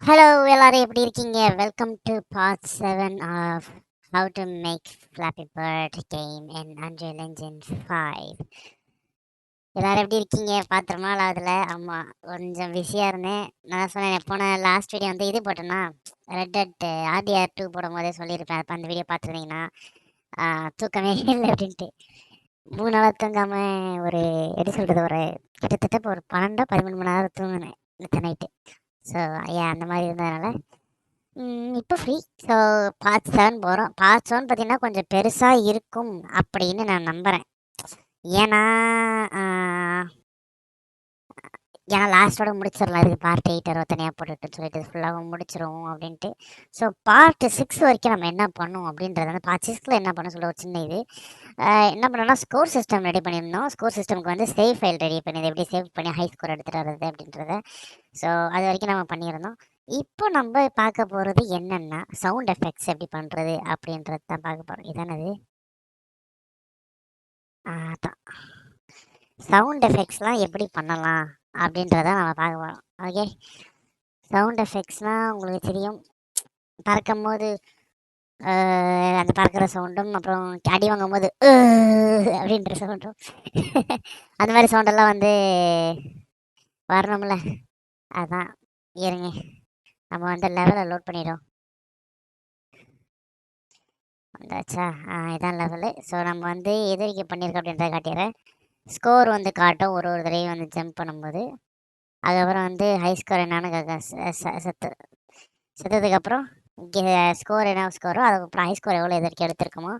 Hello எல்லாரும் எப்படி இருக்கீங்க? Welcome to part 7 of how to make flappy bird game in Unreal Engine 5. எல்லாரும் எப்படி இருக்கீங்க? பார்த்து ரொம்ப நாள் ஆகுதுல. ஆமாம், கொஞ்சம் பிஸியாக இருந்தேன். நான் சொன்னேன் போன லாஸ்ட் வீடியோ வந்து இது போட்டேன்னா, ரெட் டெட் RDR2 போடும்போதே சொல்லியிருப்பேன். அப்போ அந்த வீடியோ பார்த்துருந்தீங்கன்னா தூக்கமே இல்லை அப்படின்ட்டு 3 நாளாக தூங்காமல் ஒரு எப்படி சொல்கிறது, ஒரு கிட்டத்தட்ட இப்போ ஒரு 12-13 மணி நேரம் தூங்கினேன் நேற்று நைட்டு. ஸோ அந்த மாதிரி இருந்ததுனால இப்போ ஃப்ரீ. ஸோ பார்ட் 7 போகிறோம். பார்ட் 7 பார்த்தீங்கன்னா கொஞ்சம் பெருசாக இருக்கும் அப்படின்னு நான் நம்புகிறேன். ஏன்னா ஏன்னா லாஸ்ட்டோட முடிச்சிடலாம், இதுக்கு பார்ட் 8 தனியாக போட்டுட்டுன்னு சொல்லிட்டு ஃபுல்லாக முடிச்சிருவோம் அப்படின்ட்டு. ஸோ பார்ட் 6 வரைக்கும் நம்ம என்ன பண்ணோம் அப்படின்றது வந்து பார்ட் 6ல் என்ன பண்ண சொல்ல ஒரு சின்ன இது என்ன பண்ணோம்னா ஸ்கோர் சிஸ்டம் ரெடி பண்ணியிருந்தோம். ஸ்கோர் சிஸ்டம்க்கு வந்து சேவ் ஃபைல் ரெடி பண்ணியது, எப்படி சேவ் பண்ணி ஹை ஸ்கோர் எடுத்துகிட்டு வர்றது அப்படின்றத. ஸோ அது வரைக்கும் நம்ம பண்ணியிருந்தோம். இப்போ நம்ம பார்க்க போகிறது என்னென்னா சவுண்ட் எஃபெக்ட்ஸ் எப்படி பண்ணுறது அப்படின்றது தான் பார்க்க போகிறோம். இதானது அதான் சவுண்ட் எஃபெக்ட்ஸ்லாம் எப்படி பண்ணலாம் அப்படின்றத நம்ம பார்க்க போகிறோம். ஓகே, சவுண்ட் எஃபெக்ட்ஸ்னால் உங்களுக்கு தெரியும், பறக்கும்போது அந்த பறக்கிற சவுண்டும், அப்புறம் அடி வாங்கும்போது அப்படின்ற சவுண்டும் அந்த மாதிரி சவுண்டெல்லாம் வந்து வரணும்ல. அதான் இருங்க, நம்ம வந்து லெவலை லோட் பண்ணிடும் வந்தாச்சா. இதான் லெவலு. ஸோ நம்ம வந்து எது வரைக்கும் பண்ணியிருக்கோம் அப்படின்றத காட்டிடுறேன். ஸ்கோர் வந்து காட்டும் ஒரு ஒரு தடவையும் வந்து ஜம்ப் பண்ணும்போது. அதுக்கப்புறம் வந்து ஹை ஸ்கோர் என்னன்னு செத்ததுக்கப்புறம் ஸ்கோர் என்ன ஸ்கோரோ அதுக்கப்புறம் ஹை ஸ்கோர் எவ்வளோ எதற்கு எடுத்திருக்கோமோ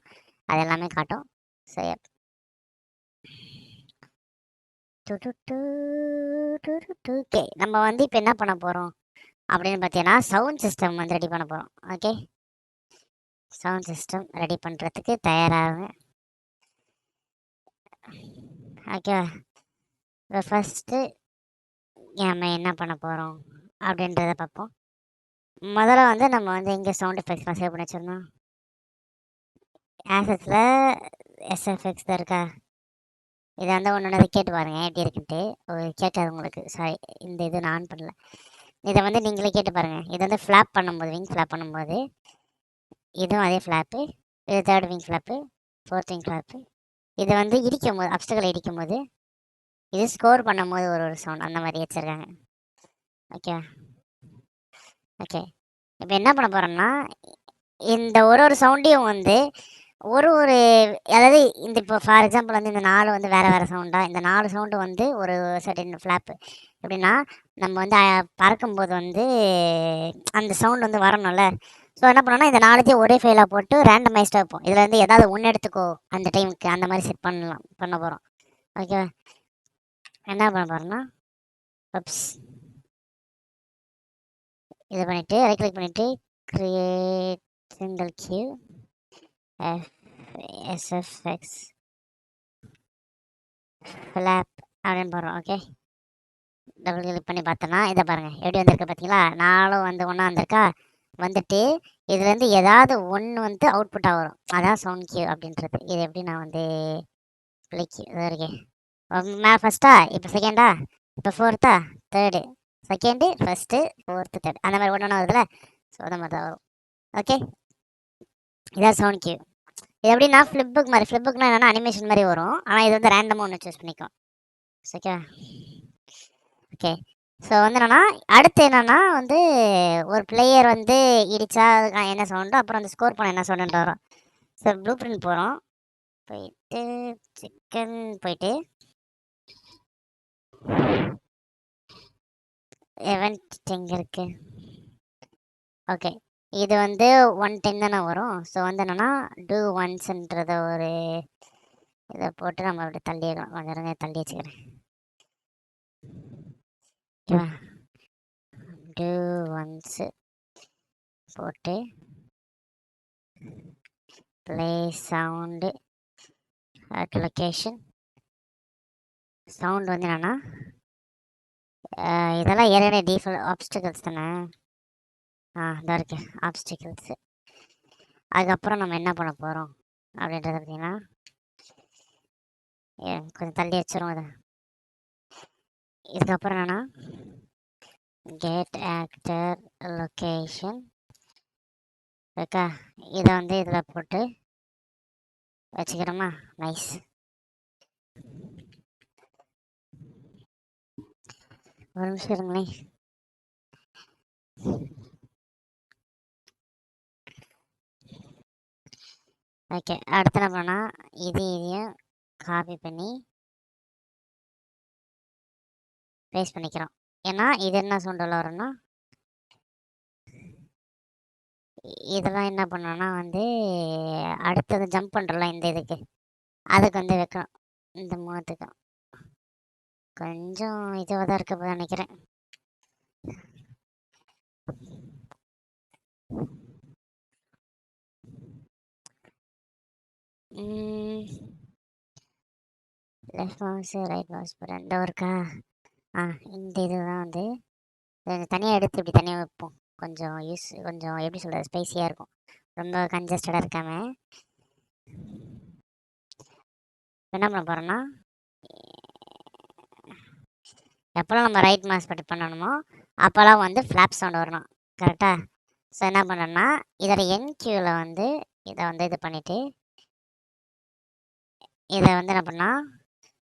அது எல்லாமே காட்டும். ஸோ ஓகே, நம்ம வந்து இப்போ என்ன பண்ண போகிறோம் அப்படின்னு பார்த்தீங்கன்னா சவுண்ட் சிஸ்டம் வந்து ரெடி பண்ண போகிறோம். ஓகே, சவுண்ட் சிஸ்டம் ரெடி பண்ணுறதுக்கு தயாராகுங்க. ஓகே, இப்போ ஃபஸ்ட்டு நம்ம என்ன பண்ண போகிறோம் அப்படின்றத பார்ப்போம். முதல்ல வந்து நம்ம வந்து எங்கே சவுண்ட் எஃபெக்ட்ஸ்லாம் சேவ் பண்ணி வச்சிருந்தோம், ஆசஸில் எஸ்எஃப்எக்ஸ் தான் இருக்கா. இதை வந்து ஒன்று கேட்டு பாருங்கள் எப்படி இருக்குன்ட்டு. கேட்காது உங்களுக்கு, சாரி, இந்த இது நான் ஆன் பண்ணல. இதை வந்து நீங்களே கேட்டு பாருங்கள். இது வந்து ஃப்ளாப் பண்ணும்போது, விங் ஃப்ளாப் பண்ணும்போது இதுவும் அதே ஃப்ளாப்பு, இது third wing flop, fourth wing flop. இது வந்து இடிக்கும் போது, அப்ஸ்டக்களை இடிக்கும் போது, இது ஸ்கோர் பண்ணும்போது ஒரு ஒரு சவுண்ட் அந்த மாதிரி வச்சுருக்காங்க. ஓகே ஓகே, இப்போ என்ன பண்ண போகிறோம்னா இந்த ஒரு ஒரு சவுண்டையும் வந்து ஒரு ஒரு அதாவது இந்த இப்போ ஃபார் எக்ஸாம்பிள் வந்து இந்த 4 வந்து வேறு வேறு சவுண்டாக, இந்த 4 சவுண்டு வந்து ஒரு சர்டன் ஃப்ளாப்பு. எப்படின்னா நம்ம வந்து பறக்கும்போது வந்து அந்த சவுண்ட் வந்து வரணும்ல. ஸோ என்ன பண்ணோன்னா இந்த 4த்தையும் ஒரே ஃபைலாக போட்டு ரேண்டமைஸ்டாக வைப்போம். இதில் வந்து ஏதாவது ஒன்று எடுத்துக்கோ அந்த டைமுக்கு, அந்த மாதிரி செட் பண்ண போகிறோம். ஓகேவா, என்ன பண்ண போகிறோம்னா பப்ஸ் இதை பண்ணிவிட்டு ரைட் கிளிக் பண்ணிவிட்டு create single cue SFX flap அப்படின்னு போடுறோம். ஓகே, டபுள் கிளிக் பண்ணி பார்த்தோன்னா இதை பாருங்கள் எப்படி வந்திருக்கு பார்த்தீங்களா. 4 வந்து ஒன்றா வந்திருக்கா. வந்துட்டு இதுலேருந்து ஏதாவது ஒன்று வந்து அவுட்புட்டாக வரும், அதான் சவுண்ட் கியூ அப்படின்றது. இது எப்படி நான் வந்து கிளிக் இதாக இருக்கேன் மேலே ஃபஸ்ட்டா, இப்போ செகண்டா, இப்போ ஃபோர்த்தா, third, second, first, fourth, third, அந்த மாதிரி ஒன்று ஒன்று வருதுல்ல. ஸோ அந்த மாதிரி தான் வரும். ஓகே, இதான் சவுண்ட் கியூ. இது எப்படின்னா ஃப்ளிப்புக் மாதிரி, ஃப்ளிப்புக்னா என்னென்னா அனிமேஷன் மாதிரி வரும், ஆனால் இது வந்து ரேண்டமாக ஒன்று சூஸ் பண்ணிக்கும். ஓகே ஓகே, ஸோ வந்து என்னென்னா அடுத்து என்னென்னா வந்து ஒரு பிளேயர் வந்து இடித்தா அதுக்கு என்ன சவுண்டு, அப்புறம் அந்த ஸ்கோர் பண்ண என்ன சவுண்டுன்ற வரும். ஸோ ப்ளூ பிரிண்ட் போகிறோம், போயிட்டு சிக்கன் போயிட்டு event எங்கே இருக்குது. ஓகே, இது வந்து 110 தானே வரும். ஸோ வந்து என்னென்னா டூ ஒன்ஸ்ன்றத ஒரு இதை போட்டு நம்ம அப்படி தள்ளிடலாம். கொஞ்சம் இருங்க, தள்ளி வச்சுக்கிறேன். ஓகேவா, டூ ஒன்ஸு போட்டு play sound at location. Sound வந்து என்னென்னா இதெல்லாம் ஏற்கனவே டிஃபால்ட் ஆப்ஸ்டிகல்ஸ் தானே. இதாக இருக்கு ஆப்ஸ்டிகல்ஸு. அதுக்கப்புறம் நம்ம என்ன பண்ண போகிறோம் அப்படின்றத பார்த்தீங்கன்னா கொஞ்சம் தள்ளி வச்சிரும் இதை. இதுக்கப்புறம் என்னென்னா கெட் ஆக்டர் லொக்கேஷன் இருக்கா. இதை வந்து இதில் போட்டு வச்சுக்கிறோமா. நைஸ். ஒரு நிமிஷம் இருங்களேன். ஓகே, அடுத்து என்ன பண்ணால் இதையும் காப்பி பண்ணி பேஸ்ட் பண்ணிக்கிறோம். ஏன்னா இது என்ன சவுண்டில் வரும்னா, இதெல்லாம் என்ன பண்ணோன்னா வந்து அடுத்தது ஜம்ப் பண்ணுறோம்ல இந்த இதுக்கு, அதுக்கு வந்து வைக்கணும். இந்த மூணுத்துக்கும் கொஞ்சம் இதுவாக தான் இருக்க போது நினைக்கிறேன். லெஃப்ட் மவுஸ் ரைட் மவுஸ் போகிறேன். இந்த ஒர்க்கா இந்த இதுதான் வந்து கொஞ்சம் தனியாக எடுத்து இப்படி தனியாக வைப்போம். கொஞ்சம் கொஞ்சம் எப்படி சொல்கிறது, ஸ்பைஸியாக இருக்கும், ரொம்ப கன்ஜஸ்டடாக இருக்காமல். என்ன பண்ண போகிறோன்னா, எப்போல்லாம் நம்ம ரைட் மவுஸ் பட்டு பண்ணணுமோ அப்போல்லாம் வந்து ஃப்ளாப் சவுண்ட் வரணும். கரெக்டாக? ஸோ என்ன பண்ணோன்னா இதோட என்கியூவில் வந்து இதை வந்து இது பண்ணிவிட்டு இதை வந்து என்ன பண்ணால்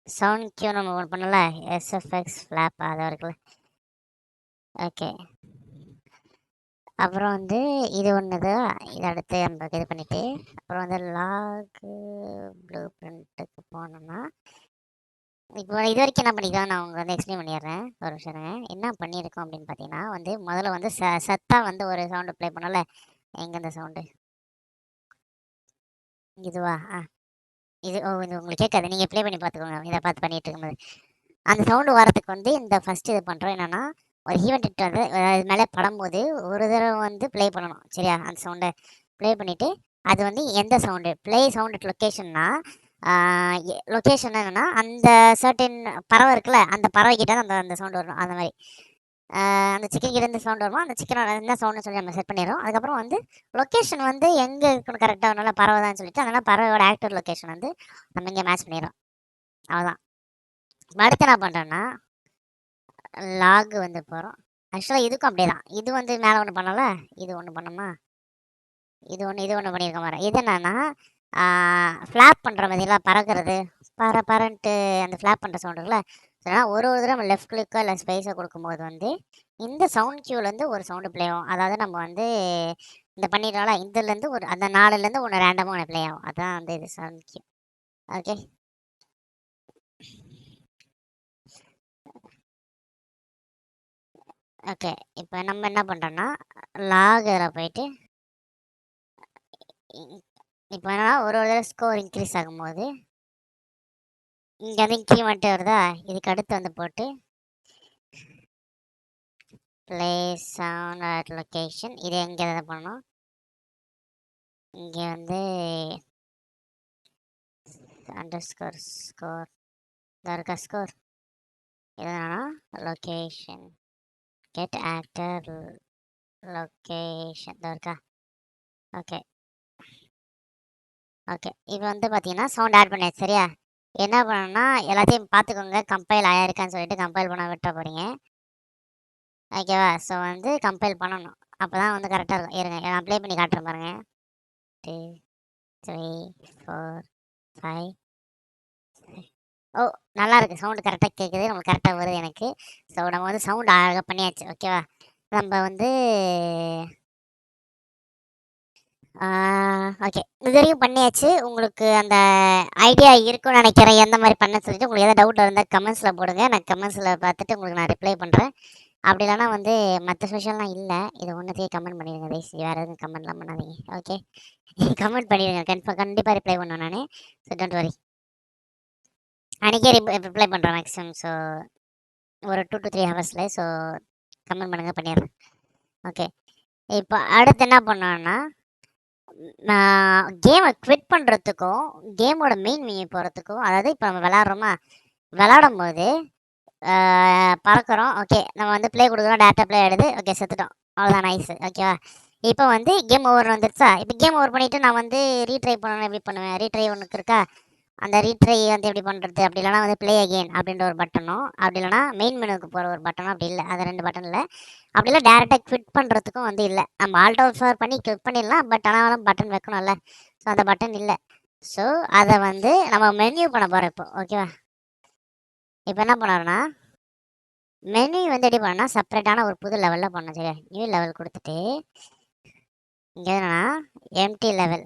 சவுண்ட் கியூ நம்ம ஒன்று பண்ணல, எஸ்எஃப்எக்ஸ் ஃப்ளாப் அதை இருக்குல்ல. ஓகே, அப்புறம் வந்து இது ஒன்று தான். இதை அடுத்து நம்ம இது பண்ணிவிட்டு அப்புறம் வந்து லாகு ப்ளூ பிரிண்ட்டுக்கு போனோம்னா, இப்போ இது வரைக்கும் என்ன பண்ணிக்கலாம் நான் உங்களுக்கு வந்து எக்ஸ்பிளைன் பண்ணிடுறேன். ஒரு நிமிஷம் என்ன பண்ணியிருக்கோம் அப்படின்னு பார்த்தீங்கன்னா வந்து முதல்ல வந்து சத்தாக வந்து ஒரு சவுண்டு ப்ளே பண்ணல. எங்கே இந்த சவுண்டு இதுவா? இது இது உங்களுக்கு கேட்காது, நீங்கள் ப்ளே பண்ணி பார்த்துக்கோங்க. இதை பார்த்து பண்ணிகிட்டு இருக்கும்போது அந்த சவுண்டு வரதுக்கு வந்து இந்த ஃபஸ்ட்டு இது பண்ணுறோம். என்னென்னா ஒரு ஈவெண்ட் ஹிட் வந்து இது மேலே படும்போது ஒரு தடவை வந்து ப்ளே பண்ணணும். சரியா? அந்த சவுண்டை ப்ளே பண்ணிவிட்டு அது வந்து எந்த சவுண்டு ப்ளே சவுண்டு லொக்கேஷன்னா, லொக்கேஷன் என்னென்னா அந்த சர்டன் பறவை இருக்குல்ல, அந்த பறவை கிட்ட அந்த அந்த சவுண்டு வரணும். அந்த மாதிரி அந்த சிக்கன் கிட்ட இருந்து சவுண்ட் வருமா, அந்த சிக்கனோட என்ன சவுண்டுன்னு சொல்லி நம்ம செட் பண்ணிடுறோம். அதுக்கப்புறம் வந்து லொக்கேஷன் வந்து எங்கே இருக்கணும் கரெக்டாக நல்லா பறவை தான் சொல்லிட்டு அதனால் பறவையோட ஆக்டர் லொக்கேஷன் வந்து நம்ம இங்கே மேட்ச் பண்ணிடுறோம். அவ்வளோதான். அடுத்து என்ன பண்ணுறோன்னா லாக் வந்து போகிறோம். ஆக்சுவலாக இதுக்கும் அப்படியே தான். இது வந்து மேலே ஒன்று பண்ணல, இது ஒன்று பண்ணோமா, இது ஒன்று பண்ணியிருக்க மாதிரி. இது என்னன்னா ஃப்ளாப் பண்ணுற மாதிரிலாம் பறக்கிறது, பறன்ட்டு அந்த ஃப்ளாப் பண்ணுற சவுண்ட் இருக்குல்ல. அதனால் ஒரு தடவை நம்ம லெஃப்ட் கிளிக்கோ இல்லை ஸ்பேஸோ கொடுக்கும்போது வந்து இந்த சவுண்ட் கியூலேருந்து ஒரு சவுண்டு ப்ளே ஆகும். அதாவது நம்ம வந்து இந்த பண்ணிடுறோம்ல, இதுலேருந்து ஒரு அந்த 4லேருந்து ஒன்று ரேண்டமாக ஒன்று ப்ளே ஆகும். அதான் வந்து இது சவுண்ட் கியூ. Okay, okay. இப்போ நம்ம என்ன பண்ணுறோன்னா லாகில் போயிட்டு இப்போ என்னன்னா ஒரு தடவை ஸ்கோர் இன்க்ரீஸ் ஆகும்போது இங்கே வந்து இன்க்ரிமெண்ட்டு வருதா, இதுக்கு அடுத்து வந்து போட்டு பிளேஸ் சவுண்ட் அட் லொக்கேஷன். இது எங்கே எதாவது பண்ணணும், இங்கே வந்து அண்டர் ஸ்கோர் ஸ்கோர் இருக்கா ஸ்கோர். இதனா லொக்கேஷன் கெட் ஆக்டர் லொக்கேஷன் இருக்கா. Okay, okay. இப்போ வந்து பார்த்தீங்கன்னா சவுண்ட் ஆட் பண்ணியாச்சு. சரியா? என்ன பண்ணணும்னா எல்லாத்தையும் பார்த்துக்கோங்க, கம்பைல் ஆயிருக்கான்னு சொல்லிட்டு கம்பைல் பண்ண விட்ட போகிறீங்க. ஓகேவா? ஸோ வந்து கம்பைல் பண்ணணும், அப்போ தான் வந்து கரெக்டாக இருக்கும். இருங்க நான் அப்ளை பண்ணி காட்டுறேன் பாருங்கள். 2 3 4 5. ஓ, நல்லா இருக்குது, சவுண்டு கரெக்டாக கேட்குது, நம்மளுக்கு கரெக்டாக வருது எனக்கு. ஸோ நம்ம வந்து சவுண்ட் அழகாக பண்ணியாச்சு. ஓகேவா? நம்ம வந்து ஓகே, இது வரைக்கும் பண்ணியாச்சு. உங்களுக்கு அந்த ஐடியா இருக்குன்னு நினைக்கிறேன், எந்த மாதிரி பண்ண சொல்லிட்டு. உங்களுக்கு எதாவது டவுட் இருந்தால் கமெண்ட்ஸில் போடுங்க, நான் கமெண்ட்ஸில் பார்த்துட்டு உங்களுக்கு நான் ரிப்ளை பண்ணுறேன். அப்படி இல்லைனா வந்து மற்ற ஸ்பெஷல்லாம் இல்லை, இது ஒன்றுத்தையே கமெண்ட் பண்ணிடுங்க கைஸ், வேறு எதுவும் கமெண்ட்லாம் பண்ணாதீங்க. ஓகே, கமெண்ட் பண்ணிடுங்க, கண்டிப்பாக ரிப்ளை பண்ணுவேன் நான். ஸோ டோன்ட் வரி, அன்றைக்கே ரிப்ளை பண்ணுறேன் மேக்ஸிமம். ஸோ ஒரு 2 to 3 ஹவர்ஸில். ஸோ கமெண்ட் பண்ணுங்கள், பண்ணிடுறேன். ஓகே, இப்போ அடுத்து என்ன பண்ணோன்னா கேமை குவிட் பண்ணுறதுக்கும் கேமோட மெயின் மெனு போகிறதுக்கும், அதாவது இப்போ நம்ம விளாட்றோமா, விளாடும் போது பறக்கிறோம். ஓகே, நம்ம வந்து ப்ளே கொடுக்குறோம், டேட்டா ப்ளே ஆகிடுது. ஓகே, செத்துட்டோம், அவ்வளோதான், நைஸு. ஓகேவா? இப்போ வந்து கேம் ஓவர் வந்துடுச்சா. இப்போ கேம் ஓவர் பண்ணிவிட்டு நான் வந்து ரீட்ரை பண்ணணும், எப்படி பண்ணுவேன், ரீட்ரை ஒன்றுக்கு இருக்கா. அந்த ரீட்ரை வந்து எப்படி பண்ணுறது, அப்படி இல்லைனா வந்து ப்ளே அகெயின் அப்படின்ற ஒரு பட்டனும், அப்படி இல்லைனா மெயின் மெனுக்கு போகிற ஒரு பட்டனும் அப்படி இல்லை. அது 2 பட்டன் இல்லை. அப்படி இல்லை டேரெக்டாக குவிட் பண்ணுறதுக்கும் வந்து இல்லை. நம்ம ஆல்ட் அவுட் ஃபவர் பண்ணி கிளிக் பண்ணிடலாம். பட் ஆனால் பட்டன் வைக்கணும்ல. ஸோ அந்த பட்டன் இல்லை. ஸோ அதை வந்து நம்ம மெனு பண்ண போகிறோம் இப்போ. ஓகேவா? இப்போ என்ன பண்ணோம்னா மெனு வந்து எப்படி பண்ணா செப்பரேட்டான ஒரு புது லெவலில் பண்ணணும். சரியா? நியூ லெவல் கொடுத்துட்டு இங்கே என்னன்னா எம்டி லெவல்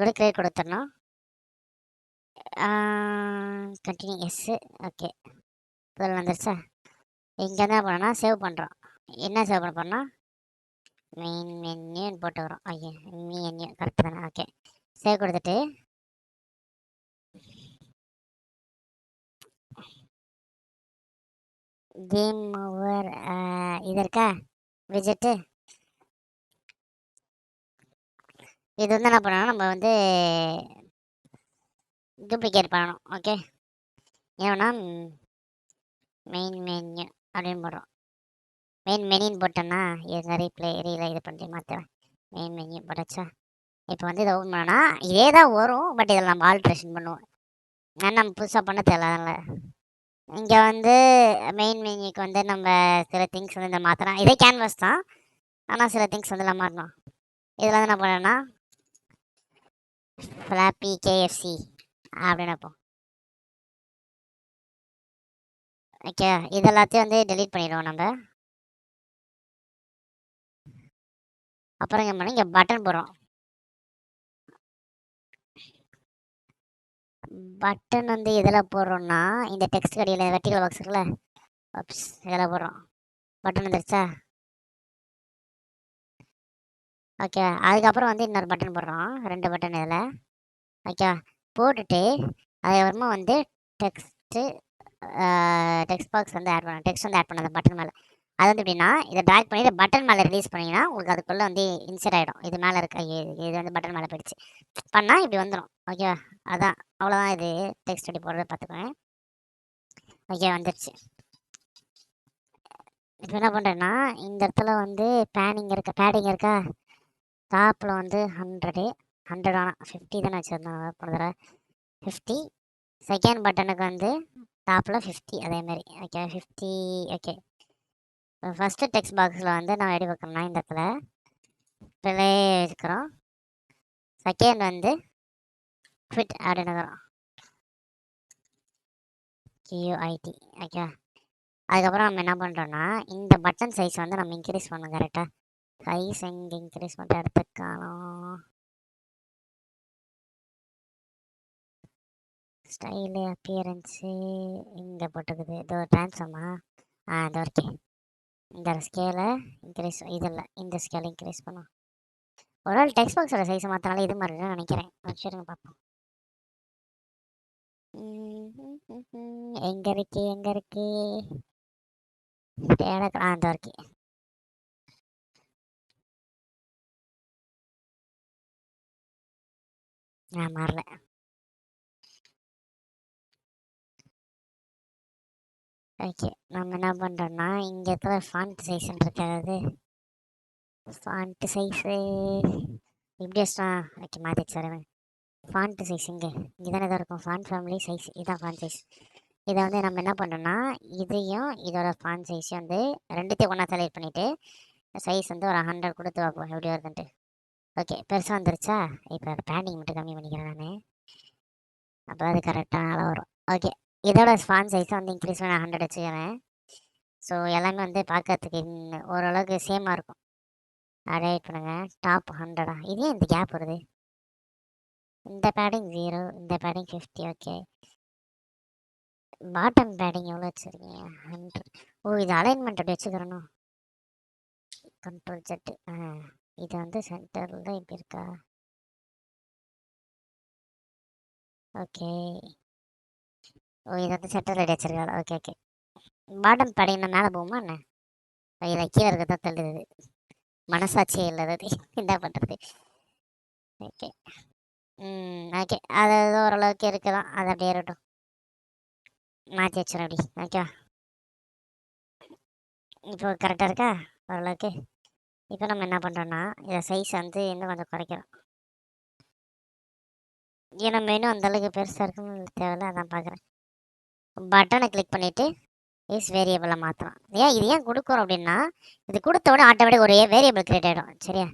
கூட கிரியேட் கொடுத்துடணும். Continue yes. ஓகே, புதில் வந்துருச்சா? இங்கே என்ன பண்ணோன்னா சேவ் பண்ணுறோம். என்ன சேவ் பண்ண போகிறோம்னா மெயின் மென்யூன்னு போட்டு வரோம். ஓகே, மென்யூ கரெக்டு தானே? ஓகே, சேவ் கொடுத்துட்டு கேம் ஓவர் இது இருக்கா விஜெட்டு, இது வந்து என்ன பண்ணணும், நம்ம வந்து டூப்ளிகேட் பண்ணணும். ஓகே, ஏன்னா மெயின் மென்யூ அப்படின்னு போடுறோம். மெயின் மெனின்னு போட்டோன்னா இது ரீல இது பண்ணி மாற்றுவேன். மெயின் மென்யூ போட்டாச்சா? இப்போ வந்து இதை ஓப்பன் பண்ணோன்னா இதே தான் வரும். பட் இதில் நம்ம ஆல்ட்ரேஷன் பண்ணுவோம். ஆனால் நம்ம புதுசாக பண்ண தேவையில்ல. இங்கே வந்து மெயின் மெனிக்கு வந்து நம்ம சில திங்ஸ் வந்து இந்த மாற்றலாம். இதே கேன்வாஸ் தான், ஆனால் சில திங்ஸ் வந்து நம்ம மாற்றணும். இதில் வந்து என்ன பண்ணோன்னா ஃப்ளாப்பி கேஎஃப்சி அப்படின்னு வைப்போம். ஓகே, இது எல்லாத்தையும் வந்து டெலீட் பண்ணிடுவோம் நம்ம. அப்புறம் இங்கே பண்ணி இங்கே பட்டன் போடுறோம். பட்டன் வந்து எதில் போடுறோம்னா இந்த டெக்ஸ்ட் கடியில் வெர்டிகல் பாக்ஸ் இருக்குல்ல, இதில் போடுறோம். பட்டன் வந்துருச்சா? ஓகே, அதுக்கப்புறம் வந்து இன்னொரு பட்டன் போடுறோம். 2 பட்டன் இதில். ஓகே, போட்டுட்டு அதுக்கப்புறமா வந்து டெக்ஸ்ட்டு டெக்ஸ்ட் பாக்ஸ் வந்து ஆட் பண்ணணும். டெக்ஸ்ட் வந்து ஆட் பண்ண அந்த பட்டன் மேலே. அது வந்து எப்படின்னா இதை ட்ராக் பண்ணி பட்டன் மேலே ரிலீஸ் பண்ணிங்கன்னா உங்களுக்கு அதுக்குள்ளே வந்து இன்செர்ட் ஆகிடும். இது மேலே இருக்க இது வந்து பட்டன் மேலே போயிடுச்சு பண்ணால் இப்படி வந்துடும். ஓகேவா? அதான், அவ்வளோதான். இது டெக்ஸ்ட் அப்படி போடுறது பார்த்துக்கோங்க. ஓகே, வந்துடுச்சு. இப்போ என்ன பண்ணுறேன்னா இந்த இடத்துல வந்து பேடிங் இருக்கா? டாப்பில் வந்து 100 ஆனால் 50 தானே வச்சுருந்தோம் போன தடவை. 50 செகண்ட் பட்டனுக்கு வந்து டாப்பில் 50 அதேமாரி. ஓகே, 50. ஓகே, ஃபஸ்ட்டு டெக்ஸ்ட் பாக்ஸில் வந்து நான் எப்படி வைக்கணும்னா இந்த இடத்துல ப்ளே இருக்கிறோம். செகண்ட் வந்து குவிட் அப்படின்னு இருக்கிறோம். QUIT. ஓகே, அதுக்கப்புறம் நம்ம என்ன பண்ணுறோன்னா இந்த பட்டன் சைஸ் வந்து நம்ம இன்க்ரீஸ் பண்ணணும். கரெக்டாக சைஸ் எங்கே இன்க்ரீஸ் பண்ணுற இடத்துக்கு காணும். ஸ்டைலு அப்பியரன்ஸு இங்கே போட்டுக்குது. இதோ ட்ரான்ஸ்ஃபார்மா இதோ இருக்கே. இந்த ஸ்கேலை இன்க்ரீஸ், இதில் இந்த ஸ்கேலை இன்க்ரீஸ் பண்ணும். ஒரு நாள் டெக்ஸ்ட் பாக்ஸோட சைஸை மாற்றினாலும் இது மாதிரி தான் நினைக்கிறேன். சரிங்க, பார்ப்போம். எங்கே இருக்கு தேடக்கலாம். இதோ இருக்கு. மாறல. ஓகே, நம்ம என்ன பண்ணுறோன்னா இங்கே இருக்கிற ஃபாண்ட் சைஸ்ன்னு இருக்காது. ஃபாண்ட் சைஸு இப்படி வச்சுட்டா. ஓகே, மாற்றிச்சு. வரவேன் ஃபாண்ட் சைஸ் இங்கே தானே தான் இருக்கும். ஃபாண்ட் ஃபேமிலி சைஸ் இதான் ஃபாண்ட் சைஸ். இதை வந்து நம்ம என்ன பண்ணுறோன்னா இதையும் இதோட ஃபாண்ட் சைஸையும் வந்து ரெண்டுத்தையும் ஒன்றா செலக்ட் பண்ணிவிட்டு சைஸ் வந்து ஒரு 100 கொடுத்து பார்ப்போம் எப்படி வருதுன்ட்டு. ஓகே, பெருசாக வந்துருச்சா? இப்போ அதை பேண்டிங் மட்டும் கம்மி பண்ணிக்கிறேன் நான். அப்போ அது கரெக்டாக நல்லா வரும். ஓகே, இதோட ஃபாண்ட் சைஸை வந்து இன்க்ரீஸ் பண்ணி 100 வச்சுக்கிறேன். ஸோ எல்லாமே வந்து பார்க்கறதுக்கு ஓரளவுக்கு சேமாக இருக்கும். அதை வெயிட் பண்ணுங்கள். டாப் 100 இதே இந்த கேப் வருது. இந்த பேடிங் 0, இந்த பேடிங் 50. ஓகே, பாட்டம் பேடிங் எவ்வளோ வச்சுருக்கீங்க? 100. ஓ, இது அலைன்மெண்ட் அப்படி வச்சுக்கிறணும். Control set. இது வந்து சென்டரில் தான் இப்படி இருக்கா? ஓகே, ஓ இது வந்து சென்டர் ரெடி வச்சிருக்காரு. ஓகே ஓகே, பாட்டம் பேடிங்னா மேலே போகுமா என்ன? இதில் கீழே இருக்க தான் தள்ளுது. மனசாட்சியே இல்லாதது என்ன பண்ணுறது? ஓகே, ஓகே, அது ஓரளவுக்கு இருக்குதான். அது அப்படியே இருக்கட்டும். மாற்றி வச்சிடும் அப்படி. ஓகேவா? இப்போ கரெக்டாக இருக்கா ஓரளவுக்கு? இப்போ நம்ம என்ன பண்ணுறோன்னா இதை சைஸ் வந்து இன்னும் கொஞ்சம் குறைக்கிறோம். ஏன்னா மெனு அந்தளவுக்கு பெருசாக இருக்குன்னு தேவையில்ல, அதான் பார்க்குறேன். பட்டனை கிளிக் பண்ணிவிட்டு இஸ் வேரியபிளை மாற்றலாம். இது ஏன் கொடுக்குறோம் அப்படின்னா, இது கொடுத்த உடனே ஆட்டோமேட்டிக் ஒரு வேரியபிள் கிரியேட் ஆகிடும். சரியா?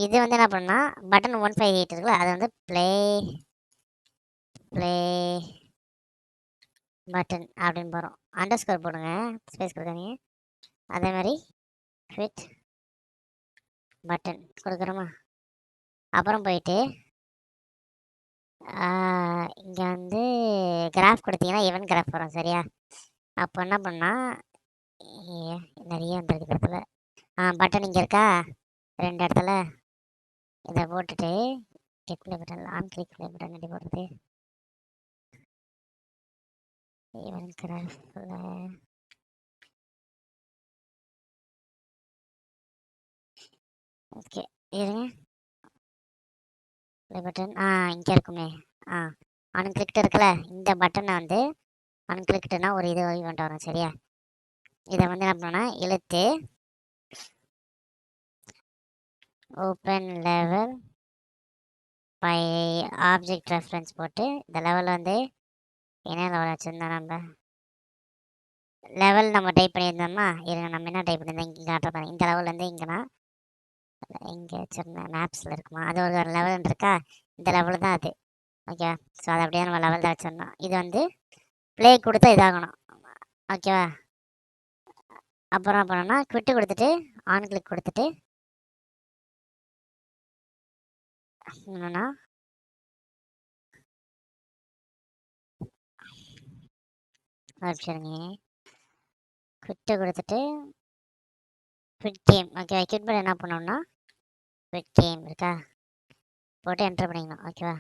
இது வந்து என்ன பண்ணால் பட்டன் 158 இருக்குல்ல, அதை வந்து ப்ளே பட்டன் அப்படின்னு போகிறோம். அண்டர் ஸ்கோர் போடுங்க, ஸ்பேஸ் கொடுக்காதீங்க. அதே மாதிரி குவிட் பட்டன் கொடுக்குறோமா. அப்புறம் போயிட்டு இங்கே வந்து கிராஃப் கொடுத்தீங்கன்னா ஈவன் கிராஃப் வரும். சரியா? அப்போ என்ன பண்ணால் நிறைய வந்துருக்கு இடத்துல. பட்டன் இங்கே இருக்கா, 2 இடத்துல இதை போட்டுட்டு click play button, on click play button எப்படி போடுறது? ஈவன் கிராஃபில் ஓகே இருங்க. ப்ளே பட்டன் இங்கே இருக்குமே. அன்கிளிக்டு இருக்குல்ல, இந்த பட்டனை வந்து அன்கிளிக்டுனா ஒரு இது ஈவெண்ட் வரும். சரியா? இதை வந்து என்ன பண்ணால் இழுத்து open level by object reference போட்டு இந்த லெவல் வந்து என்ன லெவல் வச்சுருந்தோம் நம்ம லெவல் நம்ம டைப் பண்ணியிருந்தோம்மா. இருங்க, நம்ம என்ன டைப் பண்ணியிருந்தோம் இங்கே காட்டுறேன். இந்த லெவல் வந்து இங்கேனா இங்கே வச்சுருந்தேன் மேப்ஸில் இருக்குமா, அது ஒரு லெவல் இருக்கா, இந்த லெவல் தான் அது. ஓகே, ஸோ அது அப்படியே நம்ம லெவல் தான் வச்சுருந்தோம். இது வந்து ப்ளே கொடுத்தா இதாகணும். ஓகேவா? அப்புறம் என்ன பண்ணோன்னா குவிட்டு கொடுத்துட்டு ஆன் கிளிக் கொடுத்துட்டு என்னன்னா சரிங்க குவிட்டு கொடுத்துட்டு குவிட் கேம். ஓகேவா? குவிட் பண்ண என்ன பண்ணோம்னா குவிட் கேம் இருக்கா, போட்டு என்ட்ரு பண்ணிக்கணும். ஓகேவா?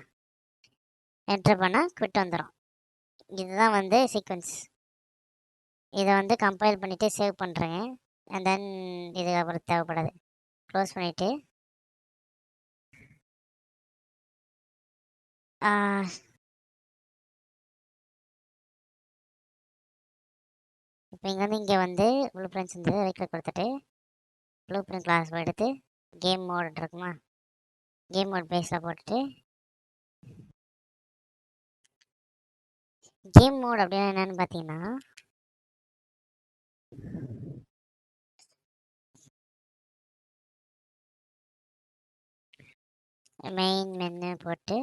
என்ட்ரு பண்ணால் குவிட் வந்துடும். இதுதான் வந்து சீக்வன்ஸ். இதை வந்து கம்பைல் பண்ணிவிட்டு சேவ் பண்ணுறேங்க. அண்ட் தென் இது அப்புறம் தேவைப்படாது, க்ளோஸ் பண்ணிவிட்டு இப்போ இங்கே வந்து ப்ளூ பிரிண்ட்ஸ் இருந்தது, ரைட் கிளிக் கொடுத்துட்டு ப்ளூ பிரிண்ட் கிளாஸ் எடுத்து கேம் மோட் இருக்குமா, கேம் மோட் பேஸில் போட்டுட்டு கேம் மோட் அப்படின்னா என்னென்னு பார்த்தீங்கன்னா மெயின் மெனு போட்டு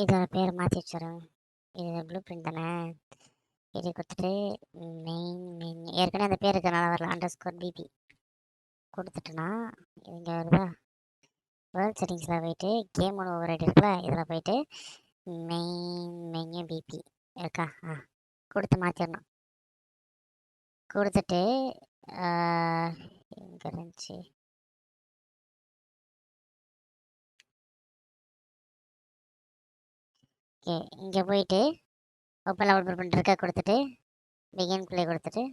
இதோட பேர் மாற்றி வச்சுறேன். இது ப்ளூ பிரிண்ட் தானே, இது கொடுத்துட்டு மெயின் மெனு ஏற்கனவே அந்த பேர் இருக்கிறனால வரல, அண்டர் ஸ்கோர் பிபி கொடுத்துட்டோன்னா இங்கே வருதா. வேர்ல்ட் செட்டிங்ஸில் போயிட்டு கேம் ஒன்று ஓவர் இருக்குல்ல, இதில் போயிட்டு மெயின் மெனு பிபி இருக்கா, கொடுத்து மாற்றிடணும். கொடுத்துட்டு எங்கே இருந்துச்சு, ஓகே இங்கே போயிட்டு ஓப்பன் லெவல் ப்ரிண்ட் இருக்க கொடுத்துட்டு பிகின் ப்ளே கொடுத்துட்டு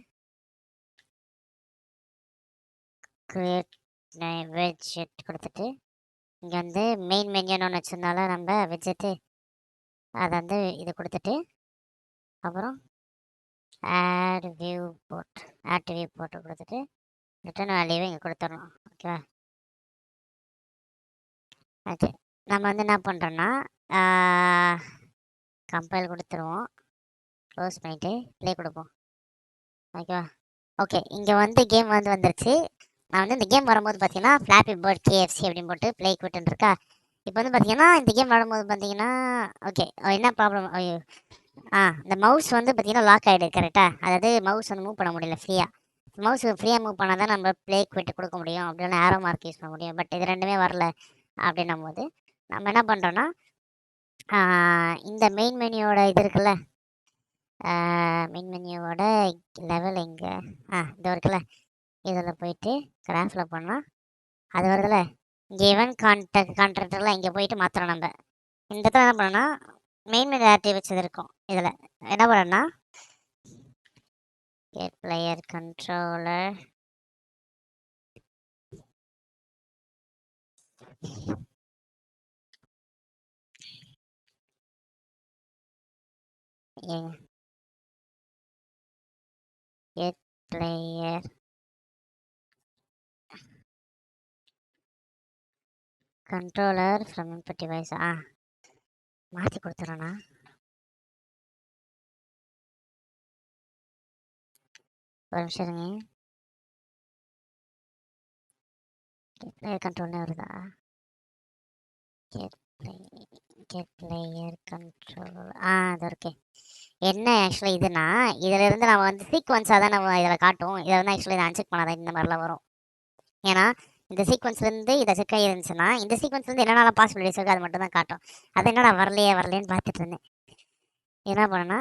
கிரியேட் வெட்ஜெட் கொடுத்துட்டு இங்கே வந்து மெயின் மெனுன்னு ஒன்று வச்சுருந்தாலும் நம்ம வெட்ஜெட்டு அதை வந்து இது கொடுத்துட்டு அப்புறம் ஆட் வியூ போட்டு கொடுத்துட்டு ரிட்டர்ன் வேல்யூவை இங்கே கொடுத்துடணும். ஓகேவா? ஓகே, நம்ம வந்து என்ன பண்ணுறோன்னா கம்பைல் கொடுத்துருவோம், க்ளோஸ் பண்ணிவிட்டு ப்ளே கொடுப்போம். ஓகேவா? ஓகே, இங்கே வந்து கேம் வந்து வந்துருச்சு. நான் வந்து இந்த கேம் வரும்போது பார்த்தீங்கன்னா ஃப்ளாப்பி பேர்ட் கேஎஃப்சி அப்படின்னு போட்டு ப்ளே குவிட்னு இருக்கா. இப்போ வந்து பார்த்தீங்கன்னா இந்த கேம் விளையாடும்போது பார்த்தீங்கன்னா ஓகே என்ன ப்ராப்ளம், ஐயோ இந்த மவுஸ் வந்து பார்த்தீங்கன்னா லாக் ஆகிடுது. கரெக்டாக, அதாவது மவுஸ் வந்து மூவ் பண்ண முடியல ஃப்ரீயாக. மவுஸ் ஃப்ரீயாக மூவ் பண்ணால் தான் நம்ம ப்ளே குவிட் கொடுக்க முடியும், அப்படின்னா ஆரோ மார்க் யூஸ் பண்ண முடியும். பட் இது ரெண்டுமே வரல. அப்படின்னும் போது நம்ம என்ன பண்ணுறோன்னா இந்த மெயின் மெனுவோட இது இருக்குல்ல, மெயின் மெனுவோட லெவல் எங்கே இது இருக்குல்ல, இதில் போயிட்டு கிராஃபில் பண்ணால் அது வருதுல்ல, இங்கே ஈவன் கான்ட்ராக்டர்லாம் இங்கே போயிட்டு மாத்திரம் நம்ம இந்த இடத்துல என்ன பண்ணோன்னா மெயின் மெனு ஆக்டிவ் வச்சது இருக்கும். இதில் என்ன பண்ணோன்னா get player controller get player controller from input device. மாற்றி கொடுத்துறேண்ணா. ஒரு நிமிஷம் இருங்க. பிளேயர் கண்ட்ரோல்னே வருதா? Get player control. அது ஓகே. என்ன ஆக்சுவலி இதுனா, இதில் இருந்து நம்ம வந்து சீக்வன்ஸாக தான் நம்ம இதில் காட்டும். இதில் வந்து ஆக்சுவலி இதை அன்செக் பண்ணாதான் இந்த மாதிரிலாம் வரும். ஏன்னா இந்த சீக்வன்ஸ்லேருந்து இதை செக் ஆகிருந்துச்சுன்னா இந்த சீக்வன்ஸ்லேருந்து என்னென்ன பாசிபிலிட்டிஸ் இருக்குது அது மட்டும் தான் காட்டும். அது என்னடா வரலையேன்னு பார்த்துட்டு இருந்தேன். என்ன பண்ணேன்னா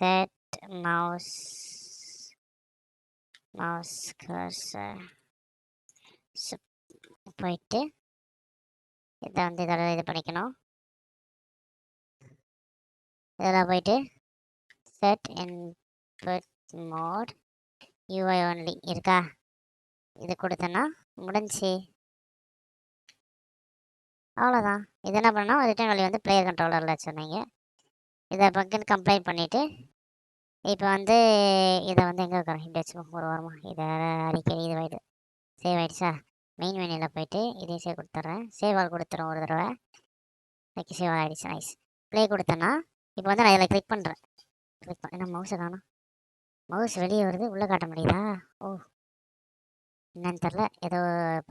செட் மவுஸ் கர்சர் போயிட்டு இதை வந்து இதோட இது பண்ணிக்கணும். இதில் போயிட்டு set input mode UI only இருக்கா, இது கொடுத்தேன்னா முடிஞ்சு. அவ்வளோதான். இது என்ன பண்ணால் ரிட்டர்ன் வேல்யூ வந்து பிளேயர் கண்ட்ரோலரில் வச்சுருந்தீங்க. இதை பக்கன்னு கம்ப்ளைண்ட் பண்ணிவிட்டு இப்போ வந்து இதை வந்து எங்கே இருக்கிறேன் இப்படி வச்சுக்கோ ஒரு வாரமாக இதை அடிக்கடி இது சேவ் ஆகிடுச்சா. மெயின் மெனியில் போயிட்டு இதே சேவ் கொடுத்துட்றேன். சேவ் ஆல் கொடுத்துரும் ஒரு தடவை. ஓகே, சேவ் ஆகிடுச்சு. நைஸ். ப்ளே கொடுத்தேன்னா இப்போ வந்து நான் இதில் கிளிக் பண்ணுறேன். என்ன மவுஸை காணும், மவுஸ் வெளியே வருது, உள்ளே காட்ட முடியுதா? ஓ, என்னன்னு தெரில, ஏதோ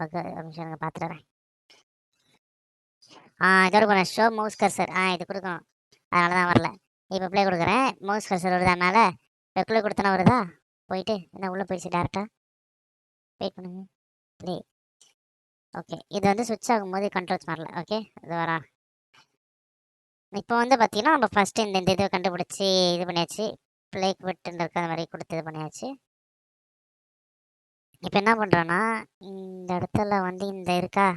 பக்க நிமிஷம் எனக்கு பார்த்துறேன். இதோ கொடுக்குறேன், ஷோ மவுஸ் கர்சர். இது கொடுக்கணும், அதனால தான் வரல. இப்போ ப்ளே கொடுக்குறேன், மவுஸ் கர்சர் வருதா மேலே? ப்ளே கொடுத்தனா வருதா? போயிட்டு என்ன உள்ளே போயிடுச்சு டேரெக்டாக. வெயிட் பண்ணுங்க. ப்ளே. ஓகே, இது வந்து சுவிட்ச் ஆகும்போது கண்ட்ரோல்ஸ் வரல. ஓகே, இது வரா. இப்போ வந்து பார்த்தீங்கன்னா நம்ம ஃபஸ்ட்டு இந்த இதை கண்டுபிடிச்சி இது பண்ணியாச்சு. ப்ளேக் விட்டுன்னு இருக்க அந்த மாதிரி கொடுத்து இது பண்ணியாச்சு. இப்போ என்ன பண்ணுறோன்னா இந்த இடத்துல வந்து இந்த இருக்கா,